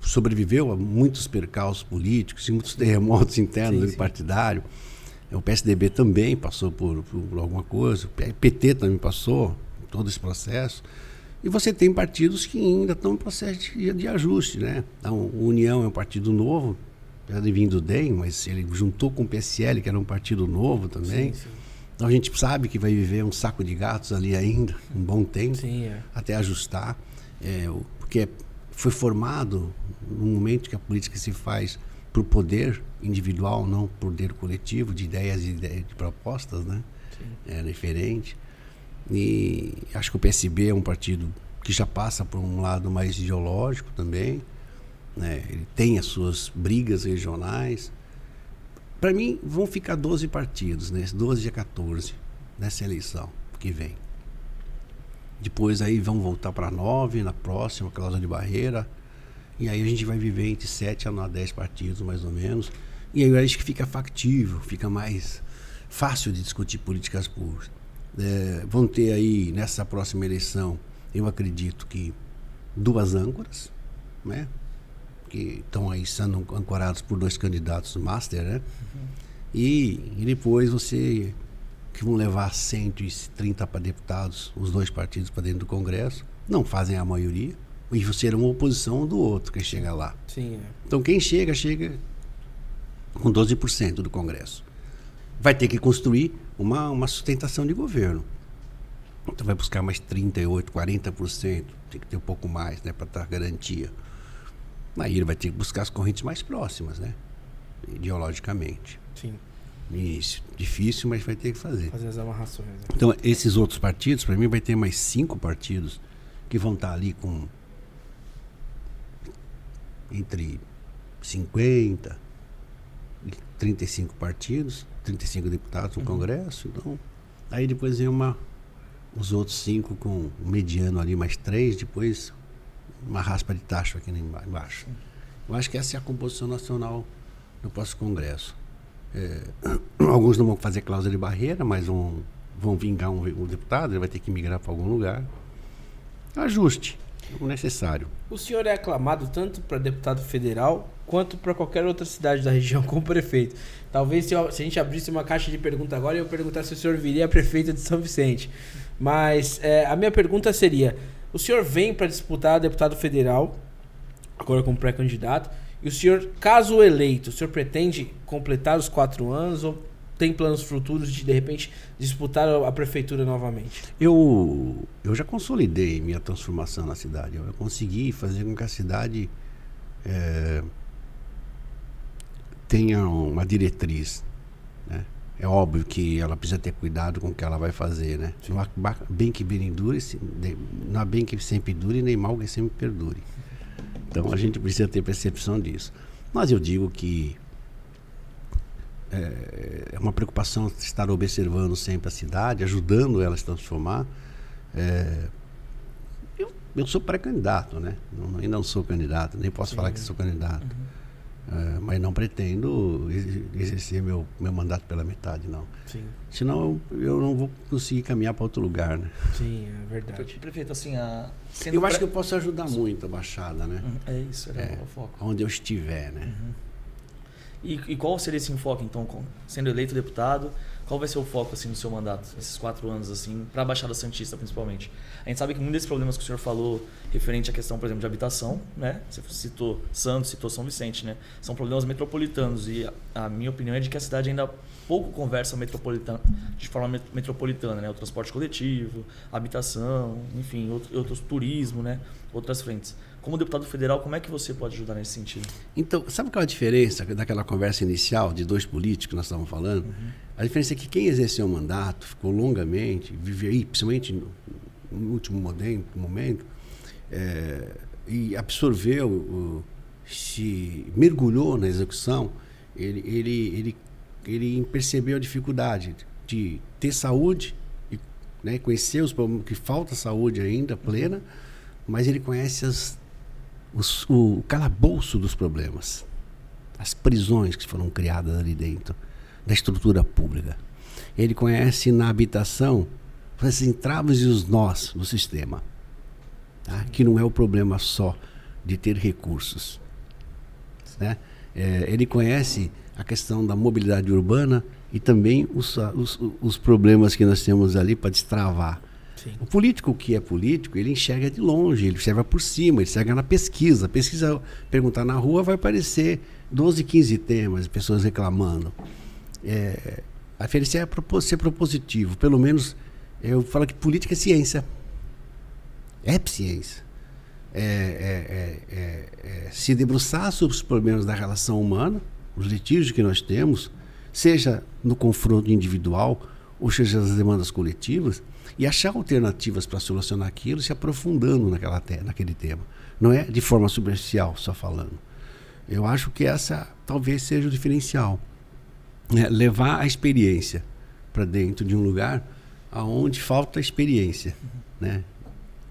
sobreviveu a muitos percalços políticos e muitos terremotos internos partidários. O PSDB também passou por alguma coisa, o PT também passou todo esse processo. E você tem partidos que ainda estão em processo de ajuste, né? Então, o União é um partido novo, apesar de vir do DEM, mas ele juntou com o PSL, que era um partido novo também. Sim. Então a gente sabe que vai viver um saco de gatos ali ainda, um bom tempo, até ajustar. Porque foi formado num momento que a política se faz por poder individual, não por poder coletivo, de ideias e de propostas, né? É diferente. E acho que o PSB é um partido que já passa por um lado mais ideológico também, né? Ele tem as suas brigas regionais. Para mim, vão ficar 12 partidos, né? 12 a 14 nessa eleição que vem. Depois aí vão voltar para 9 na próxima, cláusula de barreira. E aí a gente vai viver entre 7 a 10 partidos, mais ou menos. E aí eu acho que fica factível, fica mais fácil de discutir políticas públicas. Vão ter aí, nessa próxima eleição, eu acredito que 2 âncoras, né? Que estão aí sendo ancorados por 2 candidatos master, né? E depois que vão levar 130 para deputados, os 2 partidos para dentro do Congresso, não fazem a maioria, e serão uma oposição um do outro quem chega lá. Sim, Então quem chega com 12% do Congresso. Vai ter que construir uma sustentação de governo. Então vai buscar mais 38%, 40%, tem que ter um pouco mais, né, para dar garantia. Aí ele vai ter que buscar as correntes mais próximas, né? Ideologicamente. Sim. Isso, difícil, mas vai ter que fazer. Fazer as amarrações. Né? Então, esses outros partidos, para mim, vai ter mais 5 partidos que vão estar ali com entre 50 e 35 partidos, 35 deputados no Congresso. Então, aí depois vem os outros 5 com um mediano ali, mais 3, depois uma raspa de tacho aqui embaixo. Eu acho que essa é a composição nacional do próximo Congresso. Alguns não vão fazer cláusula de barreira, mas vão vingar um deputado, ele vai ter que migrar para algum lugar. Ajuste, o necessário. O senhor é aclamado tanto para deputado federal quanto para qualquer outra cidade da região como prefeito. Talvez se a gente abrisse uma caixa de perguntas agora, eu perguntasse se o senhor viria a prefeito de São Vicente. Mas a minha pergunta seria: o senhor vem para disputar deputado federal, agora como pré-candidato, e o senhor, caso eleito, o senhor pretende completar os 4 anos ou tem planos futuros de repente, disputar a prefeitura novamente? Eu já consolidei minha transformação na cidade. Eu consegui fazer com que a cidade tenha uma diretriz, né? É óbvio que ela precisa ter cuidado com o que ela vai fazer, né? Não há bem que bem dure, não há bem que sempre dure, nem mal que sempre perdure. Então a gente precisa ter percepção disso. Mas eu digo que é uma preocupação estar observando sempre a cidade, ajudando ela a se transformar. Eu sou pré-candidato, né? Ainda não sou candidato, nem posso falar que sou candidato. Mas não pretendo exercer meu mandato pela metade, não. Sim. Senão eu não vou conseguir caminhar para outro lugar, né? Sim, é verdade. Prefeito, assim, Eu acho que eu posso ajudar muito a Baixada, né? É isso, o foco. Onde eu estiver, né? E qual seria esse enfoque, então, sendo eleito deputado, qual vai ser o foco, assim, no seu mandato, esses 4 anos, assim, para a Baixada Santista, principalmente? A gente sabe que muitos desses problemas que o senhor falou, referente à questão, por exemplo, de habitação, né? Você citou Santos, citou São Vicente, né? São problemas metropolitanos e a minha opinião é de que a cidade ainda pouco conversa de forma metropolitana, né? O transporte coletivo, habitação, enfim, outros turismo, né? Outras frentes. Como deputado federal, como é que você pode ajudar nesse sentido? Então, sabe qual é a diferença daquela conversa inicial de 2 políticos que nós estávamos falando? A diferença é que quem exerceu o mandato, ficou longamente, viveu aí, principalmente no último momento, e absorveu, se mergulhou na execução, ele percebeu a dificuldade de ter saúde, né, conhecer os problemas, que falta saúde ainda plena, mas ele conhece o calabouço dos problemas, as prisões que foram criadas ali dentro da estrutura pública. Ele conhece na habitação os entraves e os nós do sistema, tá? Que não é o problema só de ter recursos, né? Ele conhece a questão da mobilidade urbana e também os problemas que nós temos ali para destravar. Sim. O político que é político, ele enxerga de longe, ele observa por cima, ele enxerga na pesquisa. A pesquisa, perguntar na rua, vai aparecer 12, 15 temas, pessoas reclamando. A diferença é ser propositivo. Pelo menos, eu falo que política é ciência. É ciência. Se debruçar sobre os problemas da relação humana, os litígios que nós temos, seja no confronto individual, ou seja nas demandas coletivas, e achar alternativas para solucionar aquilo, se aprofundando naquele tema. Não é de forma superficial, só falando. Eu acho que essa talvez seja o diferencial. Levar a experiência para dentro de um lugar onde falta experiência, né?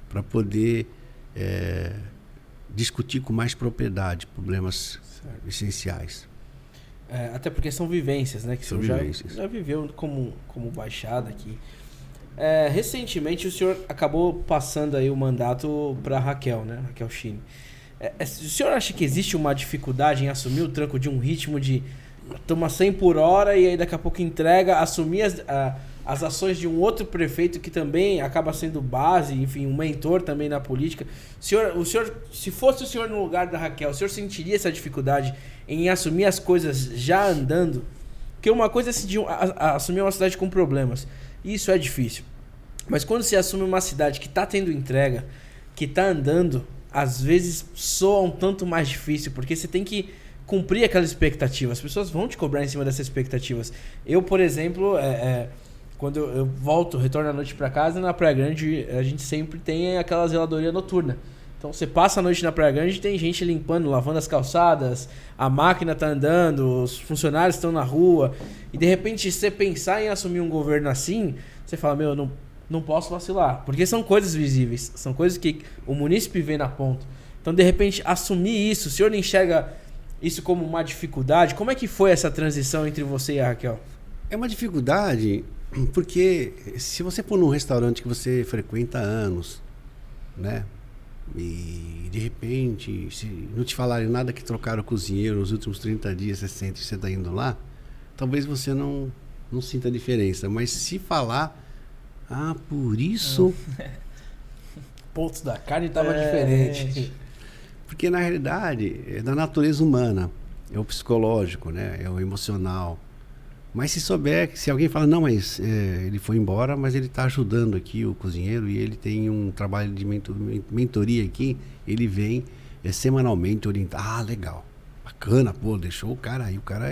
Para poder discutir com mais propriedade problemas essenciais. Até porque são vivências, né? Que São o senhor vivências. já viveu como Baixada aqui. Recentemente o senhor acabou passando aí o mandato para Raquel, né? Raquel Chini. O senhor acha que existe uma dificuldade em assumir o tranco de um ritmo de tomar 100 por hora e aí daqui a pouco entrega, assumir as ações de um outro prefeito que também acaba sendo base, enfim, um mentor também na política? O senhor, se fosse o senhor no lugar da Raquel, o senhor sentiria essa dificuldade em assumir as coisas já andando? Porque uma coisa é assumir uma cidade com problemas. Isso é difícil. Mas quando você assume uma cidade que está tendo entrega, que está andando, às vezes soa um tanto mais difícil, porque você tem que cumprir aquela expectativa. As pessoas vão te cobrar em cima dessas expectativas. Eu, por exemplo, quando eu retorno à noite para casa, na Praia Grande a gente sempre tem aquela zeladoria noturna. Então você passa a noite na Praia Grande, tem gente limpando, lavando as calçadas, a máquina tá andando, os funcionários estão na rua, e de repente você pensar em assumir um governo assim, você fala, eu não posso vacilar, porque são coisas visíveis, são coisas que o munícipe vê na ponta. Então de repente assumir isso, o senhor não enxerga isso como uma dificuldade? Como é que foi essa transição entre você e a Raquel? É uma dificuldade porque se você for num restaurante que você frequenta há anos, né? E de repente, se não te falarem nada que trocaram o cozinheiro nos últimos 30 dias, você sente que você está indo lá, talvez você não sinta a diferença. Mas se falar, por isso... Pontos da carne estava diferente. Porque na realidade é da natureza humana, é o psicológico, né? É o emocional. Mas se alguém fala, não, mas ele foi embora, mas ele está ajudando aqui o cozinheiro e ele tem um trabalho de mentoria aqui, ele vem semanalmente orientar. Legal, bacana, deixou o cara aí, o cara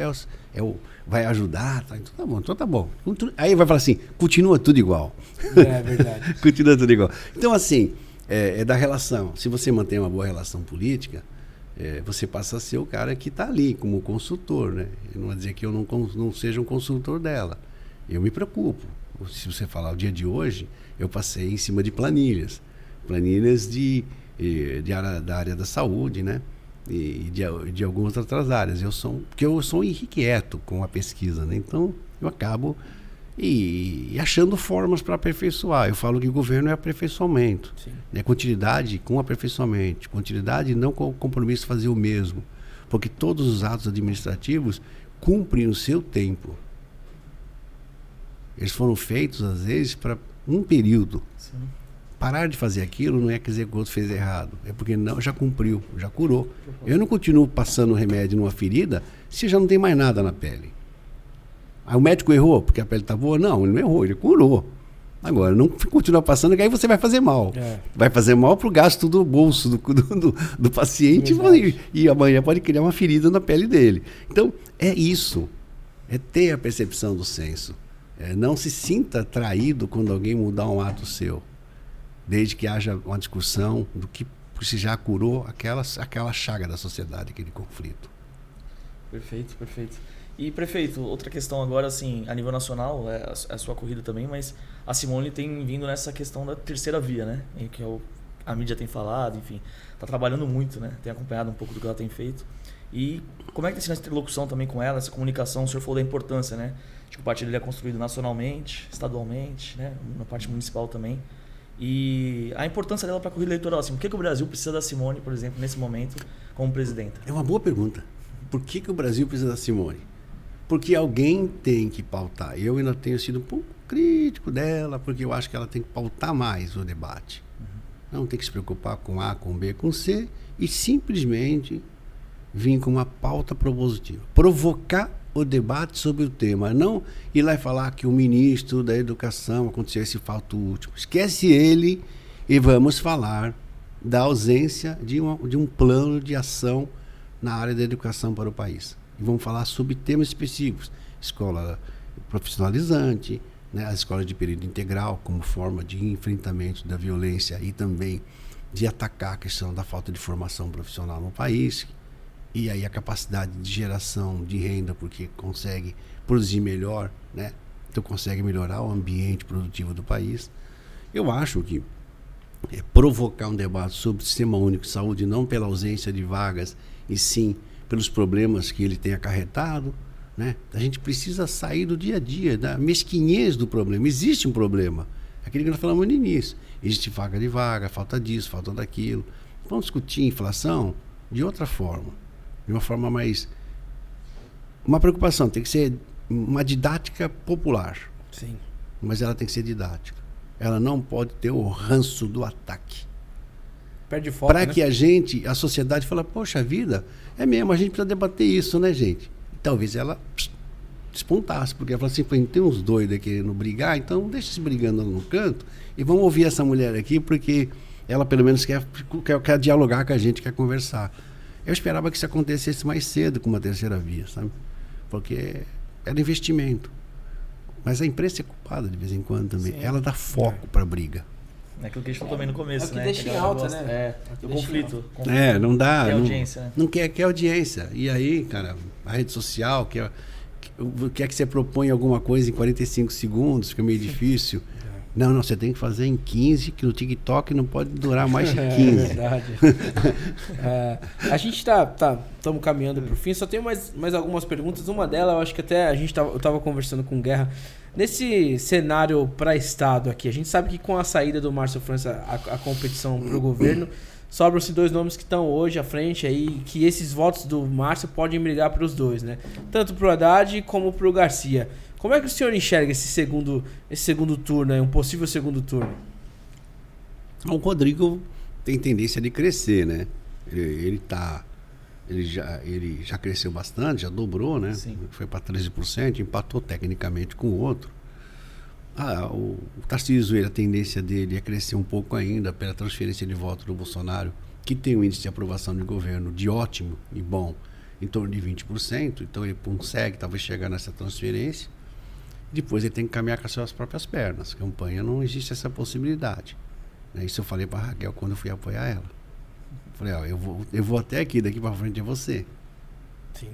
vai ajudar, tá? Então tá bom. Aí vai falar assim, continua tudo igual. É verdade. Continua tudo igual. Então assim, é da relação. Se você mantém uma boa relação política, você passa a ser o cara que está ali como consultor, né? Não vai dizer que eu não seja um consultor dela. Eu me preocupo. Se você falar o dia de hoje, eu passei em cima de planilhas da área da saúde, né? e de algumas outras áreas. Porque eu sou inquieto com a pesquisa, né? Então eu acabo achando formas para aperfeiçoar. Eu falo que o governo é aperfeiçoamento, né? Continuidade com aperfeiçoamento, continuidade não com o compromisso de fazer o mesmo, porque todos os atos administrativos cumprem o seu tempo. Eles foram feitos às vezes para um período. Sim. Parar de fazer aquilo não é quer dizer que o outro fez errado, é porque não, já cumpriu, já curou. Eu não continuo passando remédio numa ferida se já não tem mais nada na pele. Aí o médico errou porque a pele está boa? Não, ele não errou, ele curou. Agora, não continua passando, que aí você vai fazer mal. Vai fazer mal para o gasto do bolso do paciente e amanhã pode criar uma ferida na pele dele. Então, é isso. É ter a percepção do senso. Não se sinta traído quando alguém mudar um ato seu. Desde que haja uma discussão do que se já curou aquela chaga da sociedade, aquele conflito. Perfeito, perfeito. E, prefeito, outra questão agora, assim, a nível nacional, é a sua corrida também, mas a Simone tem vindo nessa questão da terceira via, né? Em que a mídia tem falado, enfim, está trabalhando muito, né? Tem acompanhado um pouco do que ela tem feito. E como é que tem sido essa interlocução também com ela, essa comunicação? O senhor falou da importância, né? De que o partido ele é construído nacionalmente, estadualmente, né? Na parte municipal também. E a importância dela para a corrida eleitoral, assim, por que o Brasil precisa da Simone, por exemplo, nesse momento, como presidenta? É uma boa pergunta. Por que o Brasil precisa da Simone? Porque alguém tem que pautar. Eu ainda tenho sido um pouco crítico dela, porque eu acho que ela tem que pautar mais o debate. Não tem que se preocupar com A, com B, com C, e simplesmente vir com uma pauta propositiva. Provocar o debate sobre o tema. Não ir lá e falar que o ministro da Educação aconteceu esse fato último. Esquece ele e vamos falar da ausência de um plano de ação na área da educação para o país. E vamos falar sobre temas específicos. Escola profissionalizante, né, as escolas de período integral como forma de enfrentamento da violência e também de atacar a questão da falta de formação profissional no país. E aí a capacidade de geração de renda, porque consegue produzir melhor, né? Então consegue melhorar o ambiente produtivo do país. Eu acho que provocar um debate sobre o Sistema Único de Saúde, não pela ausência de vagas, e sim pelos problemas que ele tem acarretado, né? A gente precisa sair do dia a dia, da mesquinhez do problema. Existe um problema, aquele que nós falamos no início. Existe vaga de vaga, falta disso, falta daquilo. Vamos discutir inflação de outra forma, de uma forma mais... Uma preocupação, tem que ser uma didática popular. Sim. Mas ela tem que ser didática. Ela não pode ter o ranço do ataque. Perde foco, para né? que a sociedade fala, poxa vida, é mesmo, a gente precisa debater isso, né, gente? Talvez ela despontasse, porque ela fala assim, tem uns doidos aqui querendo brigar, então deixa se brigando no canto e vamos ouvir essa mulher aqui, porque ela pelo menos quer dialogar com a gente, quer conversar. Eu esperava que isso acontecesse mais cedo com uma terceira via, sabe? Porque era investimento. Mas a imprensa é culpada de vez em quando também. Sim. Ela dá foco para a briga. É aquilo que a gente falou também no começo, é que né? Deixa em alta, né? É o conflito. Não dá. Quer audiência, né? Não quer audiência. E aí, cara, a rede social quer que você propõe alguma coisa em 45 segundos, fica meio difícil. Não, você tem que fazer em 15, que no TikTok não pode durar mais de 15. É verdade. A gente estamos caminhando para o fim, só tenho mais algumas perguntas. Uma delas, eu acho que até eu estava conversando com o Guerra. Nesse cenário para Estado aqui, a gente sabe que com a saída do Márcio França, a competição para o governo, sobram-se dois nomes que estão hoje à frente aí, que esses votos do Márcio podem brigar para os dois, né? Tanto para o Haddad como para o Garcia. Como é que o senhor enxerga esse segundo turno, um possível segundo turno? O Rodrigo tem tendência de crescer, né? Ele já cresceu bastante, já dobrou, né? Sim. Foi para 13%, empatou tecnicamente com o outro. O Tarcísio, a tendência dele é crescer um pouco ainda pela transferência de voto do Bolsonaro, que tem um índice de aprovação de governo de ótimo e bom, em torno de 20%, então ele consegue talvez chegar nessa transferência. Depois ele tem que caminhar com as suas próprias pernas. Campanha não existe essa possibilidade. Isso eu falei para a Raquel quando eu fui apoiar ela. Falei, eu vou até aqui, daqui para frente é você. Sim.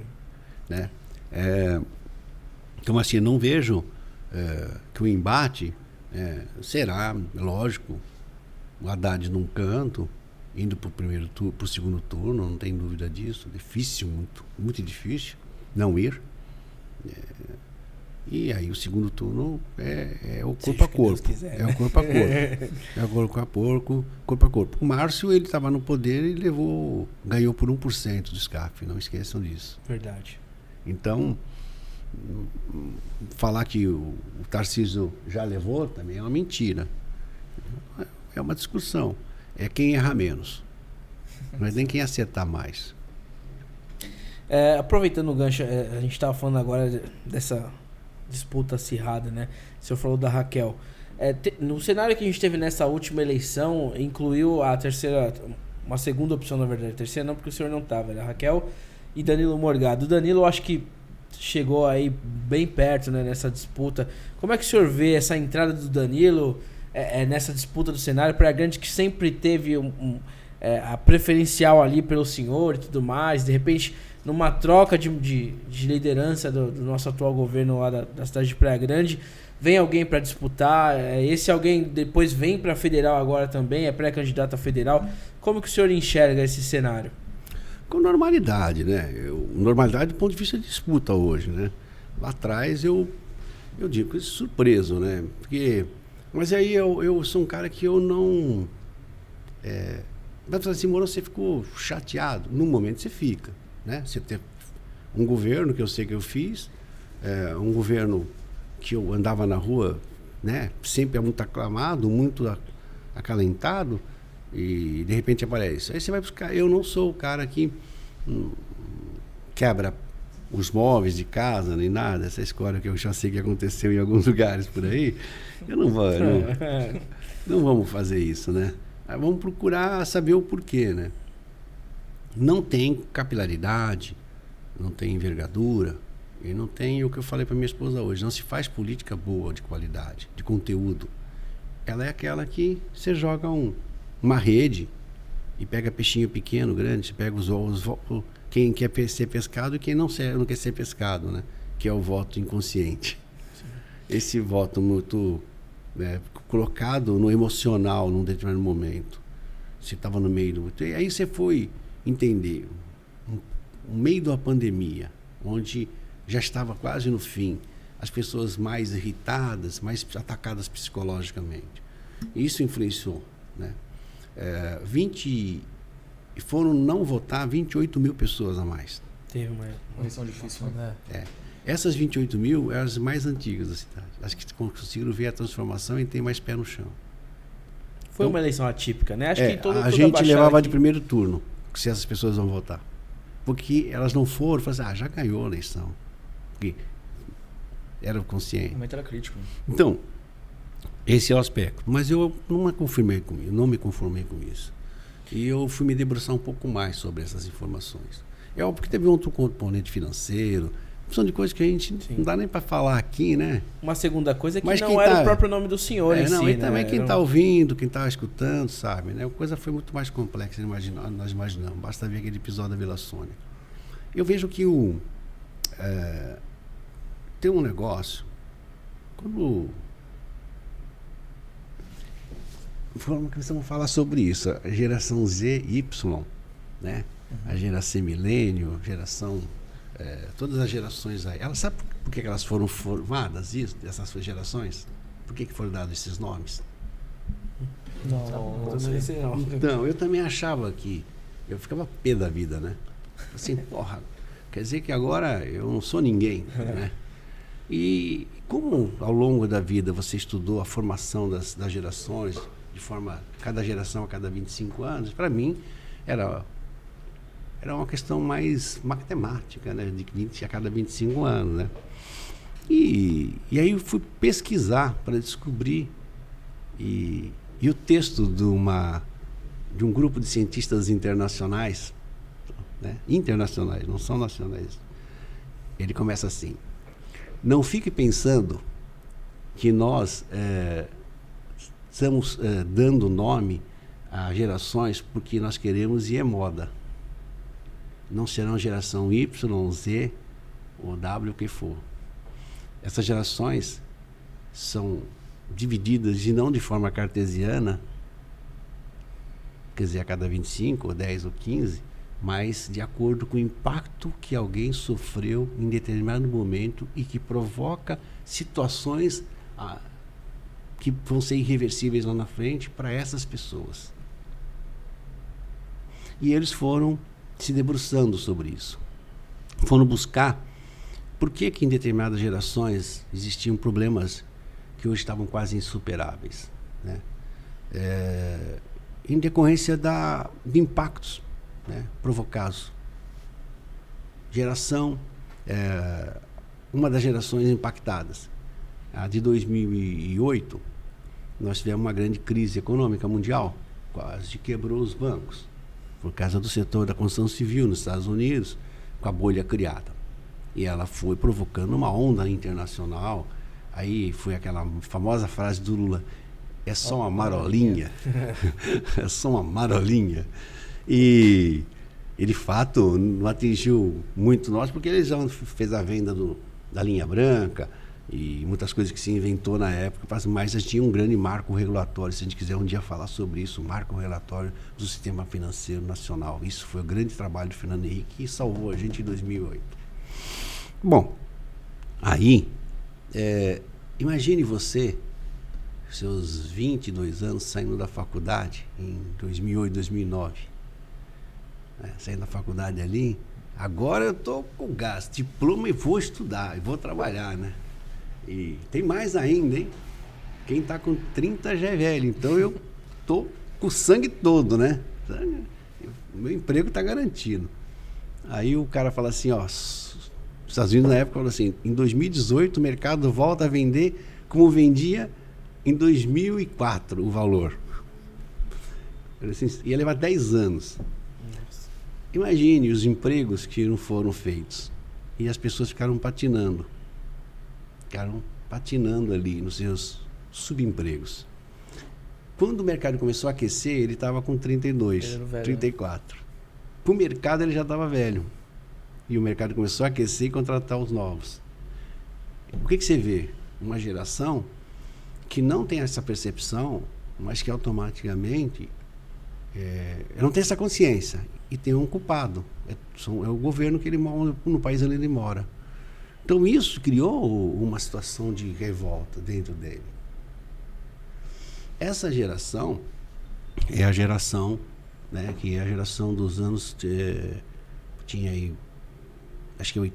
Né? Então, assim, eu não vejo que o embate será, lógico, o Haddad num canto, indo para o segundo turno, não tem dúvida disso. Difícil, muito difícil não ir. E aí o segundo turno é o corpo a corpo. É o corpo a corpo. É o corpo a corpo. O Márcio, ele estava no poder e ganhou por 1% do SCAF, não esqueçam disso. Verdade. Então, falar que o Tarcísio já levou também é uma mentira. É uma discussão. É quem erra menos. Não é nem quem acertar mais. Aproveitando o gancho, a gente estava falando agora dessa disputa acirrada, né? O senhor falou da Raquel. No cenário que a gente teve nessa última eleição, incluiu a terceira, uma segunda opção, na verdade. A terceira não, porque o senhor não estava, né? Raquel e Danilo Morgado. O Danilo, eu acho que chegou aí bem perto, né, nessa disputa. Como é que o senhor vê essa entrada do Danilo nessa disputa do cenário? Praia Grande, que sempre teve a preferencial ali pelo senhor e tudo mais, de repente, numa troca de liderança do nosso atual governo lá da cidade de Praia Grande, vem alguém para disputar, esse alguém depois vem para federal agora também, é pré-candidato a federal. Como que o senhor enxerga esse cenário? Com normalidade, né? Normalidade do ponto de vista de disputa hoje, né? Lá atrás eu digo surpreso, né? Mas aí eu sou um cara que eu não... Vai falar assim, Mourão, você ficou chateado. No momento você fica, né? Você tem um governo que eu sei que eu fiz, um governo que eu andava na rua, né? Sempre é muito aclamado, muito acalentado, e de repente aparece. Aí você vai buscar. Eu não sou o cara que quebra os móveis de casa, nem nada, essa história que eu já sei que aconteceu em alguns lugares por aí. Eu não vou, não vamos fazer isso, né? Vamos procurar saber o porquê, né? Não tem capilaridade, não tem envergadura, e não tem o que eu falei para minha esposa hoje, não se faz política boa, de qualidade, de conteúdo. Ela é aquela que você joga uma rede e pega peixinho pequeno, grande, você pega quem quer ser pescado e quem não quer ser pescado, né? Que é o voto inconsciente. Sim. Esse voto muito colocado no emocional num determinado momento. Você estava no meio do... E aí você foi entender, no meio da pandemia, onde já estava quase no fim, as pessoas mais irritadas, mais atacadas psicologicamente. Isso influenciou, né? Foram não votar 28 mil pessoas a mais. Teve uma eleição difícil, né? Essas 28 mil eram as mais antigas da cidade. As que conseguiram ver a transformação e ter mais pé no chão. Foi uma eleição atípica, né? Acho que a gente levava de primeiro turno se essas pessoas vão votar. Porque elas não foram, falaram assim, já ganhou a eleição. Porque era consciente. O momento era crítico. Então, esse é o aspecto. Mas eu não me conformei com isso. E eu fui me debruçar um pouco mais sobre essas informações. É óbvio que teve outro componente financeiro, são de coisas que a gente não dá nem para falar aqui, né? Uma segunda coisa é que não era o próprio nome do senhor em si, e também quem está ouvindo, quem está escutando, sabe, né? A coisa foi muito mais complexa do que nós imaginamos. Basta ver aquele episódio da Vila Sônia. Eu vejo que tem um negócio, vamos falar sobre isso, a geração Z, Y, né? A geração milênio, todas as gerações aí. Ela sabe por que elas foram formadas, essas gerações? Por que foram dados esses nomes? Não sei. Então, eu também achava que... Eu ficava pé da vida, né? Assim, porra, quer dizer que agora eu não sou ninguém, né? E como ao longo da vida você estudou a formação das gerações, de forma, cada geração a cada 25 anos, para mim era uma questão mais matemática, né? De 20 a cada 25 anos, né? E aí eu fui pesquisar para descobrir, e o texto de um grupo de cientistas internacionais, né? Internacionais, não são nacionais, ele começa assim: não fique pensando que nós estamos dando nome a gerações porque nós queremos e é moda. Não serão geração Y, Z ou W, o que for. Essas gerações são divididas, e não de forma cartesiana, quer dizer, a cada 25, ou 10 ou 15, mas de acordo com o impacto que alguém sofreu em determinado momento e que provoca situações que vão ser irreversíveis lá na frente para essas pessoas. E eles foram se debruçando sobre isso. Foram buscar por que em determinadas gerações existiam problemas que hoje estavam quase insuperáveis, né? Em decorrência de impactos, né, provocados. Uma das gerações impactadas, a de 2008, nós tivemos uma grande crise econômica mundial, quase quebrou os bancos, por causa do setor da construção civil nos Estados Unidos, com a bolha criada. E ela foi provocando uma onda internacional. Aí foi aquela famosa frase do Lula: é só uma marolinha. É só uma marolinha. E de fato não atingiu muito nós, porque eles já fez a venda da linha branca e muitas coisas que se inventou na época, mas tinha um grande marco regulatório. Se a gente quiser um dia falar sobre isso, o marco regulatório do sistema financeiro nacional. Isso foi o grande trabalho do Fernando Henrique que salvou a gente em 2008. Bom, aí imagine você, seus 22 anos, saindo da faculdade em 2008, 2009. Saindo da faculdade ali, agora eu estou com gás, diploma, e vou estudar, e vou trabalhar, né? E tem mais ainda, hein? Quem está com 30 já é velho, então eu estou com o sangue todo, né? O meu emprego está garantido. Aí o cara fala assim, ó, os Estados Unidos na época falou assim: em 2018 o mercado volta a vender como vendia em 2004 o valor. Assim, ia levar 10 anos. Nossa. Imagine os empregos que não foram feitos. E as pessoas ficaram patinando. Ficaram patinando ali nos seus subempregos. Quando o mercado começou a aquecer, ele estava com 32, 34. Para o mercado ele já estava velho. E o mercado começou a aquecer e contratar os novos. O que você vê? Uma geração que não tem essa percepção, mas que automaticamente não tem essa consciência. E tem um culpado. É o governo que ele mora, no país onde ele mora. Então isso criou uma situação de revolta dentro dele. Essa geração é a geração, né, que é a geração dos anos... tinha aí, acho que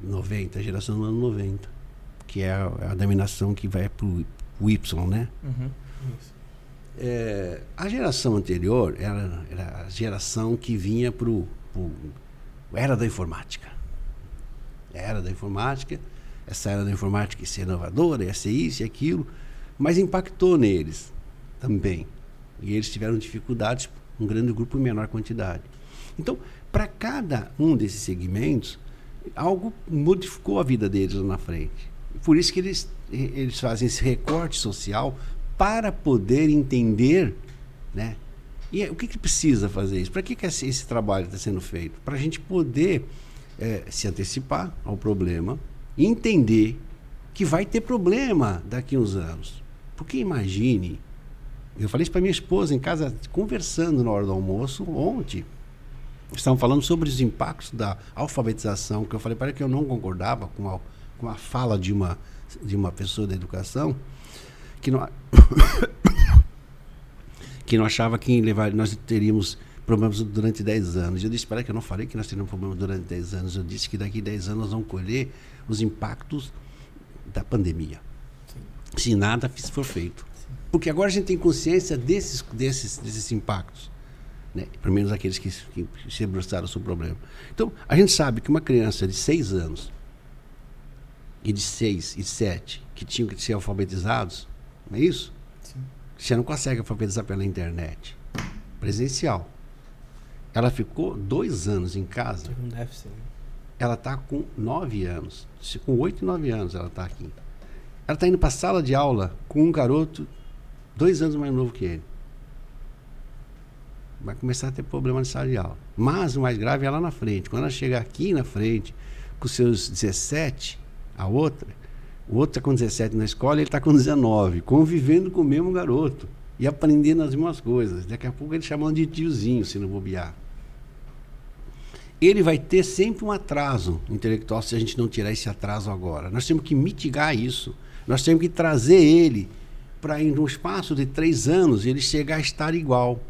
90, a geração dos anos 90, que é a dominação que vai para o Y, né? Uhum. A geração anterior era a geração que vinha para a era da informática. Era da informática, essa era da informática ia ser inovadora, ia ser isso e aquilo, mas impactou neles também. E eles tiveram dificuldades, um grande grupo em menor quantidade. Então, para cada um desses segmentos, algo modificou a vida deles lá na frente. Por isso que eles fazem esse recorte social para poder entender, né? E o que precisa fazer isso? Para que esse trabalho está sendo feito? Para a gente poder se antecipar ao problema e entender que vai ter problema daqui a uns anos. Porque imagine, eu falei isso para minha esposa em casa, conversando na hora do almoço ontem, estavam falando sobre os impactos da alfabetização, que eu falei para ela que eu não concordava com a fala de uma pessoa da educação, que não achava que nós teríamos problemas durante 10 anos. Eu disse para ela que eu não falei que nós teríamos problemas durante 10 anos, eu disse que daqui a 10 anos nós vamos colher os impactos da pandemia. Sim. Se nada for feito. Sim. Porque agora a gente tem consciência desses impactos. Né? Pelo menos aqueles que se debruçaram sobre o problema. Então, a gente sabe que uma criança de 6 anos e de 6 e 7 que tinham que ser alfabetizados, não é isso? Sim. Você não consegue alfabetizar pela internet. Presencial. Ela ficou 2 anos em casa. Não deve ser. Ela está com 9 anos. Com 8 e 9 anos ela está aqui. Ela está indo para a sala de aula com um garoto 2 anos mais novo que ele. Vai começar a ter problema na sala de aula. Mas o mais grave é lá na frente. Quando ela chegar aqui na frente, com seus 17, o outro está com 17 na escola, ele está com 19, convivendo com o mesmo garoto. e aprendendo as mesmas coisas. Daqui a pouco ele chamando de tiozinho, se não bobear. Ele vai ter sempre um atraso intelectual se a gente não tirar esse atraso agora. Nós temos que mitigar isso. Nós temos que trazer ele para, em um espaço de 3 anos, ele chegar a estar igual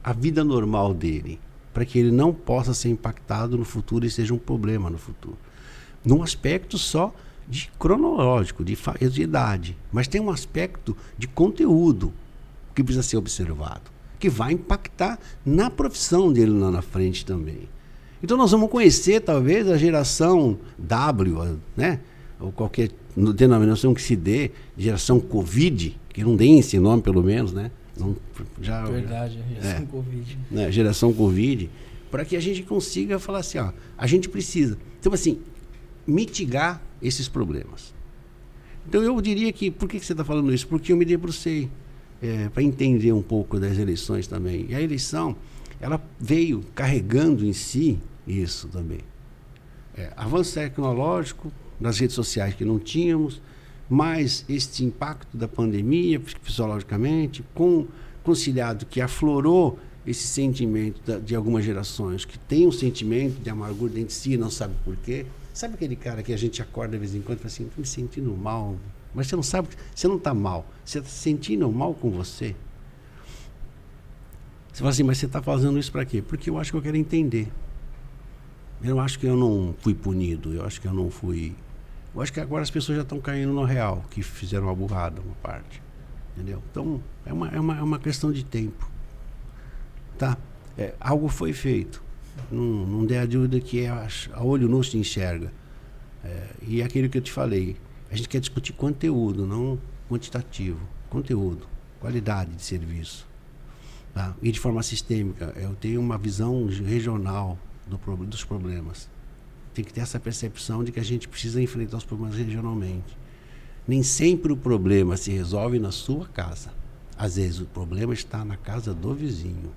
à vida normal dele, para que ele não possa ser impactado no futuro e seja um problema no futuro. Num aspecto só de cronológico, de idade, mas tem um aspecto de conteúdo que precisa ser observado, que vai impactar na profissão dele lá na frente também. Então nós vamos conhecer talvez a geração W, né? Ou qualquer denominação que se dê, geração Covid, que não tem esse nome pelo menos, né? Não, Verdade, geração Covid. Né? Geração Covid, para que a gente consiga falar assim, ó, a gente precisa, então assim, mitigar esses problemas. Então eu diria que, por que você está falando isso? Porque eu me debrucei para entender um pouco das eleições também. E a eleição, ela veio carregando em si isso também. Avanço tecnológico, nas redes sociais que não tínhamos, mais este impacto da pandemia, fisiologicamente, conciliado que aflorou esse sentimento de algumas gerações que tem um sentimento de amargura dentro de si e não sabe por quê. Sabe aquele cara que a gente acorda de vez em quando e fala assim, estou me sentindo mal, mas você não sabe, você não está mal, você está se sentindo mal com você. Você fala assim, mas você está fazendo isso para quê? Porque eu acho que eu quero entender. Eu acho que eu não fui punido, eu acho que eu não fui... Eu acho que agora as pessoas já estão caindo no real, que fizeram uma burrada, uma parte. Entendeu? Então, é uma questão de tempo. Tá? Algo foi feito. Não dê a dúvida que a olho nu se enxerga. E é aquilo que eu te falei. A gente quer discutir conteúdo, não quantitativo. Conteúdo, qualidade de serviço. Tá? E de forma sistêmica. Eu tenho uma visão regional dos problemas. Tem que ter essa percepção de que a gente precisa enfrentar os problemas regionalmente. Nem sempre o problema se resolve na sua casa. Às vezes o problema está na casa do vizinho.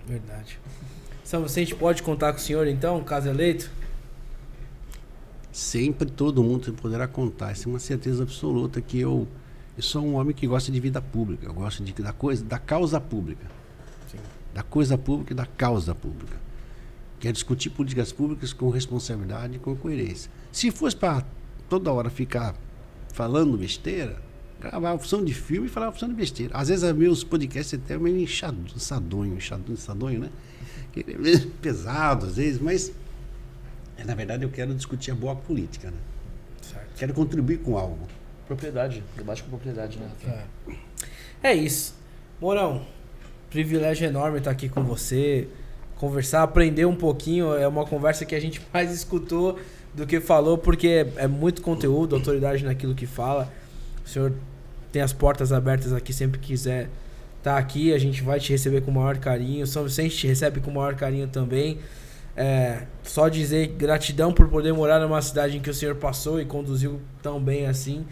Verdade. São Vicente pode contar com o senhor, então, caso eleito? Sempre todo mundo poderá contar. Isso é uma certeza absoluta que eu sou um homem que gosta de vida pública. Eu gosto da causa pública. Sim. Da coisa pública e da causa pública. Quer discutir políticas públicas com responsabilidade e com coerência. Se fosse para toda hora ficar falando besteira, gravar a função de filme e falar a função de besteira. Às vezes meus podcasts até meio enxadonho, né? Pesado às vezes, mas na verdade eu quero discutir a boa política, né? Certo. Quero contribuir com algo. Propriedade, debate com propriedade, né? É isso. Mourão, privilégio enorme estar aqui com você. Conversar, aprender um pouquinho, é uma conversa que a gente mais escutou do que falou, porque é muito conteúdo, autoridade naquilo que fala. O senhor tem as portas abertas aqui, sempre que quiser estar aqui, a gente vai te receber com o maior carinho. São Vicente te recebe com o maior carinho também. Só dizer gratidão por poder morar numa cidade em que o senhor passou e conduziu tão bem assim.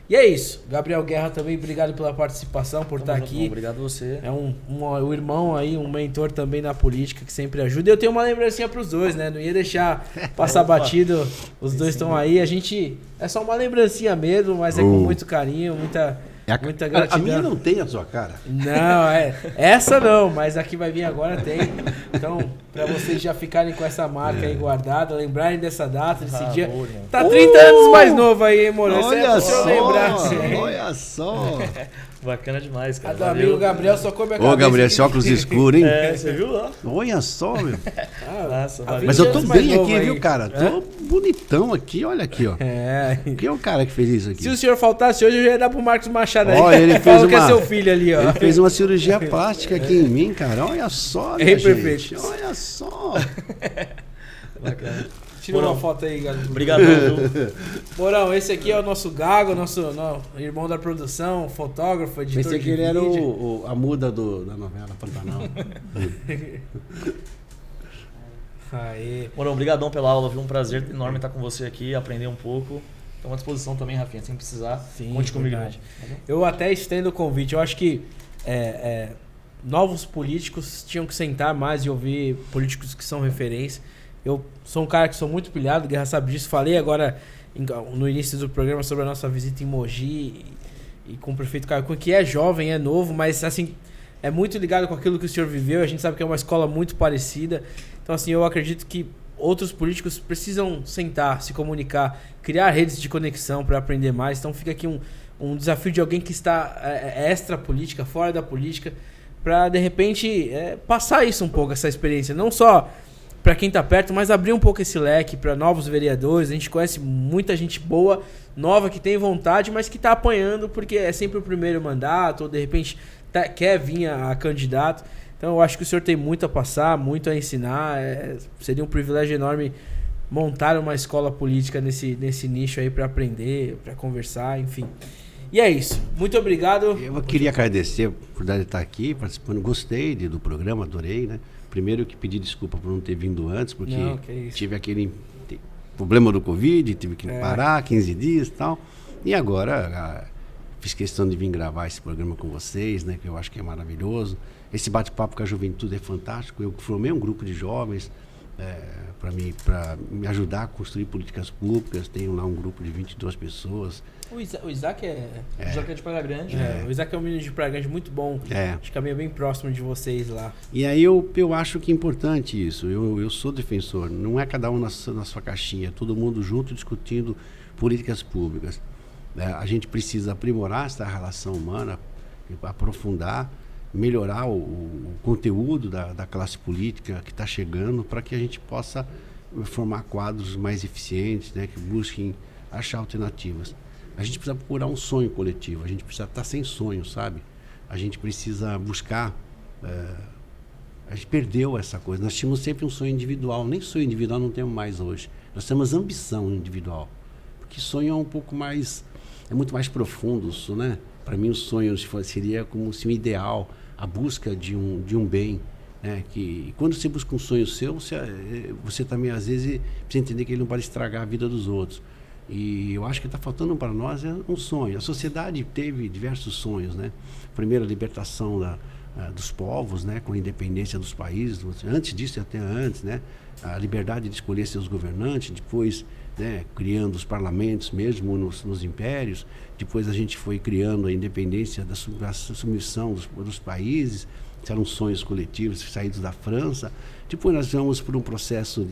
E é isso. Gabriel Guerra também, obrigado pela participação, por estar aqui. Obrigado a você. É um irmão aí, um mentor também na política que sempre ajuda. E eu tenho uma lembrancinha pros dois, né? Não ia deixar passar batido. Os dois estão aí. A gente... É só uma lembrancinha mesmo, mas é com muito carinho, muita gratidão. A minha não tem a sua cara. Não, essa não, mas aqui vai vir agora tem. Então, pra vocês já ficarem com essa marca aí guardada, lembrarem dessa data, desse dia. Boa, tá 30 anos mais novo aí, hein, Mourão? Olha só, lembrar, olha só. Bacana demais, cara. A do amigo Gabriel só come a cabeça. Ô, Gabriel, esse óculos escuro, hein? Você viu lá? Olha só, meu. Nossa, mas eu tô bem aqui, viu, cara? Tô bonitão aqui, olha aqui, ó. Quem é o cara que fez isso aqui? Se o senhor faltasse hoje, eu já ia dar pro Marcos Machado aí. Olha, ele fez que é seu filho ali, ó. Ele fez uma cirurgia plástica aqui em mim, cara. Olha só, minha gente. Olha só. Bacana. Tira uma foto aí, galera. Obrigado, Mourão, esse aqui é o nosso Gago, nosso irmão da produção, fotógrafo, editor. Pensei que ele era a muda da novela Pantanal. Aê. Mourão, obrigadão pela aula, viu? Um prazer enorme estar com você aqui, aprender um pouco. Estou à disposição também, Rafinha, sem precisar. Sim, conte comigo. Eu até estendo o convite. Eu acho que novos políticos tinham que sentar mais e ouvir políticos que são referência. Eu sou um cara que sou muito pilhado, Guerra sabe disso. Falei agora no início do programa sobre a nossa visita em Mogi e com o prefeito Caio Cunha, que é jovem, é novo, mas assim, é muito ligado com aquilo que o senhor viveu. A gente sabe que é uma escola muito parecida. Então, assim, eu acredito que outros políticos precisam sentar, se comunicar, criar redes de conexão para aprender mais. Então, fica aqui um desafio de alguém que está extra política, fora da política, para, de repente, passar isso um pouco, essa experiência. Não só para quem está perto, mas abrir um pouco esse leque para novos vereadores. A gente conhece muita gente boa, nova, que tem vontade, mas que está apanhando porque é sempre o primeiro mandato, ou de repente quer vir a candidato. Então eu acho que o senhor tem muito a passar, muito a ensinar. Seria um privilégio enorme montar uma escola política nesse nicho aí para aprender, para conversar, enfim. E é isso. Muito obrigado. Eu queria agradecer por estar aqui participando. Gostei do programa, adorei, né? Primeiro que pedir desculpa por não ter vindo antes, porque tive aquele problema do Covid, tive que parar 15 dias e tal. E agora fiz questão de vir gravar esse programa com vocês, né? Que eu acho que é maravilhoso. Esse bate-papo com a juventude é fantástico. Eu formei um grupo de jovens para me ajudar a construir políticas públicas. Tenho lá um grupo de 22 pessoas. O Isaac O Isaac é de Praia Grande. O Isaac é um menino de Praia Grande muito bom. Acho que caminha bem próximo de vocês lá. E aí eu acho que é importante isso. Eu sou defensor. Não é cada um na sua caixinha. É todo mundo junto discutindo políticas públicas. A gente precisa aprimorar essa relação humana, aprofundar, melhorar o conteúdo da classe política que está chegando, para que a gente possa formar quadros mais eficientes, né, que busquem achar alternativas. A gente precisa procurar um sonho coletivo, a gente precisa estar sem sonho, sabe? A gente precisa buscar... a gente perdeu essa coisa. Nós tínhamos sempre um sonho individual, nem sonho individual não temos mais hoje. Nós temos ambição individual, porque sonho é um pouco mais... é muito mais profundo, né? Para mim o sonho seria como se um ideal, a busca de um bem, né? Que quando você busca um sonho seu, você também às vezes precisa entender que ele não pode estragar a vida dos outros. E eu acho que está faltando para nós um sonho. A sociedade teve diversos sonhos, né? Primeiro a libertação dos povos, né? Com a independência dos países, antes disso até antes, né? A liberdade de escolher seus governantes, depois, né, criando os parlamentos mesmo nos impérios. Depois a gente foi criando a independência da submissão dos países, que eram sonhos coletivos saídos da França. Depois nós vamos por um processo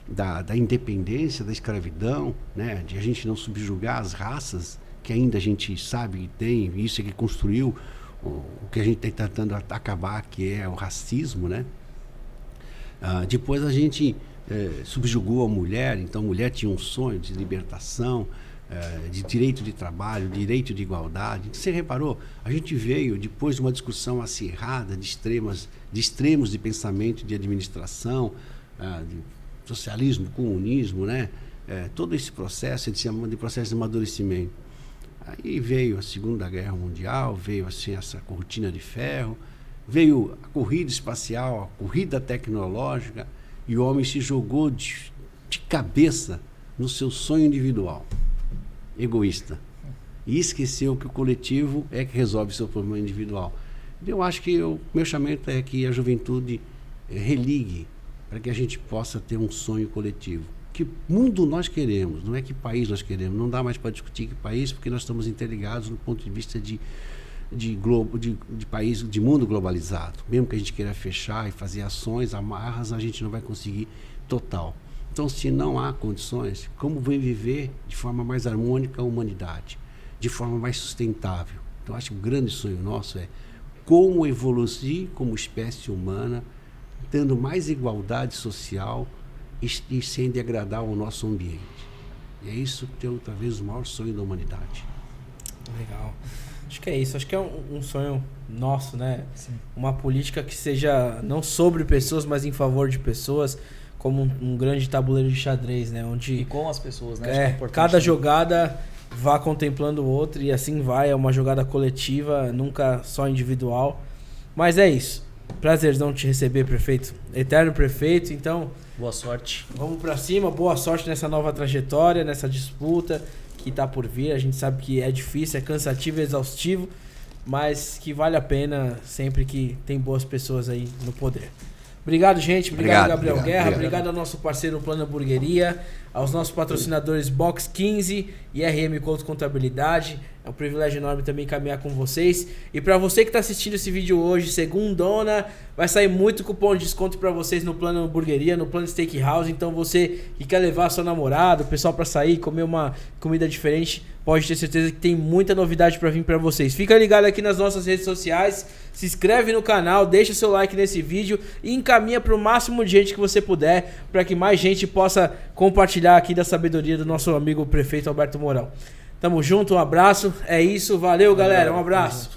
da independência, da escravidão, né, de a gente não subjugar as raças, que ainda a gente sabe que tem, isso é que construiu o que a gente está tentando acabar, que é o racismo, né? Depois a gente subjugou a mulher, então a mulher tinha um sonho de libertação, de direito de trabalho, direito de igualdade. Você reparou? A gente veio depois de uma discussão acirrada de extremos de pensamento, de administração, de socialismo, comunismo, né? Todo esse processo, de processo de amadurecimento. Aí veio a Segunda Guerra Mundial, veio assim essa cortina de ferro, veio a corrida espacial, a corrida tecnológica, e o homem se jogou de cabeça no seu sonho individual, egoísta. E esqueceu que o coletivo é que resolve seu problema individual. Eu acho que o meu chamamento é que a juventude religue para que a gente possa ter um sonho coletivo. Que mundo nós queremos, não é que país nós queremos. Não dá mais para discutir que país, porque nós estamos interligados no ponto de vista de país, de mundo globalizado. Mesmo que a gente queira fechar e fazer ações, amarras, a gente não vai conseguir total. Então, se não há condições, como vai viver de forma mais harmônica a humanidade, de forma mais sustentável? Então, acho que o grande sonho nosso é como evoluir como espécie humana, tendo mais igualdade social e sem degradar o nosso ambiente. E é isso que é talvez o maior sonho da humanidade. Legal. Acho que é isso. Acho que é um sonho nosso, né? Sim. Uma política que seja não sobre pessoas, mas em favor de pessoas, como um grande tabuleiro de xadrez, né? Onde E com as pessoas, né? Acho que é importante, cada né? jogada vá contemplando o outro e assim vai. É uma jogada coletiva, nunca só individual. Mas é isso. Prazerzão te receber, prefeito. Eterno prefeito, então... Boa sorte. Vamos pra cima, boa sorte nessa nova trajetória, nessa disputa que tá por vir. A gente sabe que é difícil, é cansativo, é exaustivo, mas que vale a pena sempre que tem boas pessoas aí no poder. Obrigado, gente. Obrigado, Gabriel obrigado, Guerra. obrigado. Obrigado ao nosso parceiro Plano Hamburgueria, aos nossos patrocinadores Box 15 e RM Couto Contabilidade. É um privilégio enorme também caminhar com vocês. E para você que está assistindo esse vídeo hoje, segundona, vai sair muito cupom de desconto para vocês no Plano Hamburgueria, no Plano Steakhouse. Então você que quer levar seu namorado, o pessoal para sair, comer uma comida diferente, pode ter certeza que tem muita novidade para vir para vocês. Fica ligado aqui nas nossas redes sociais, se inscreve no canal, deixa seu like nesse vídeo e encaminha para o máximo de gente que você puder, para que mais gente possa compartilhar aqui da sabedoria do nosso amigo prefeito Alberto Mourão. Tamo junto, um abraço, é isso, valeu galera, um abraço.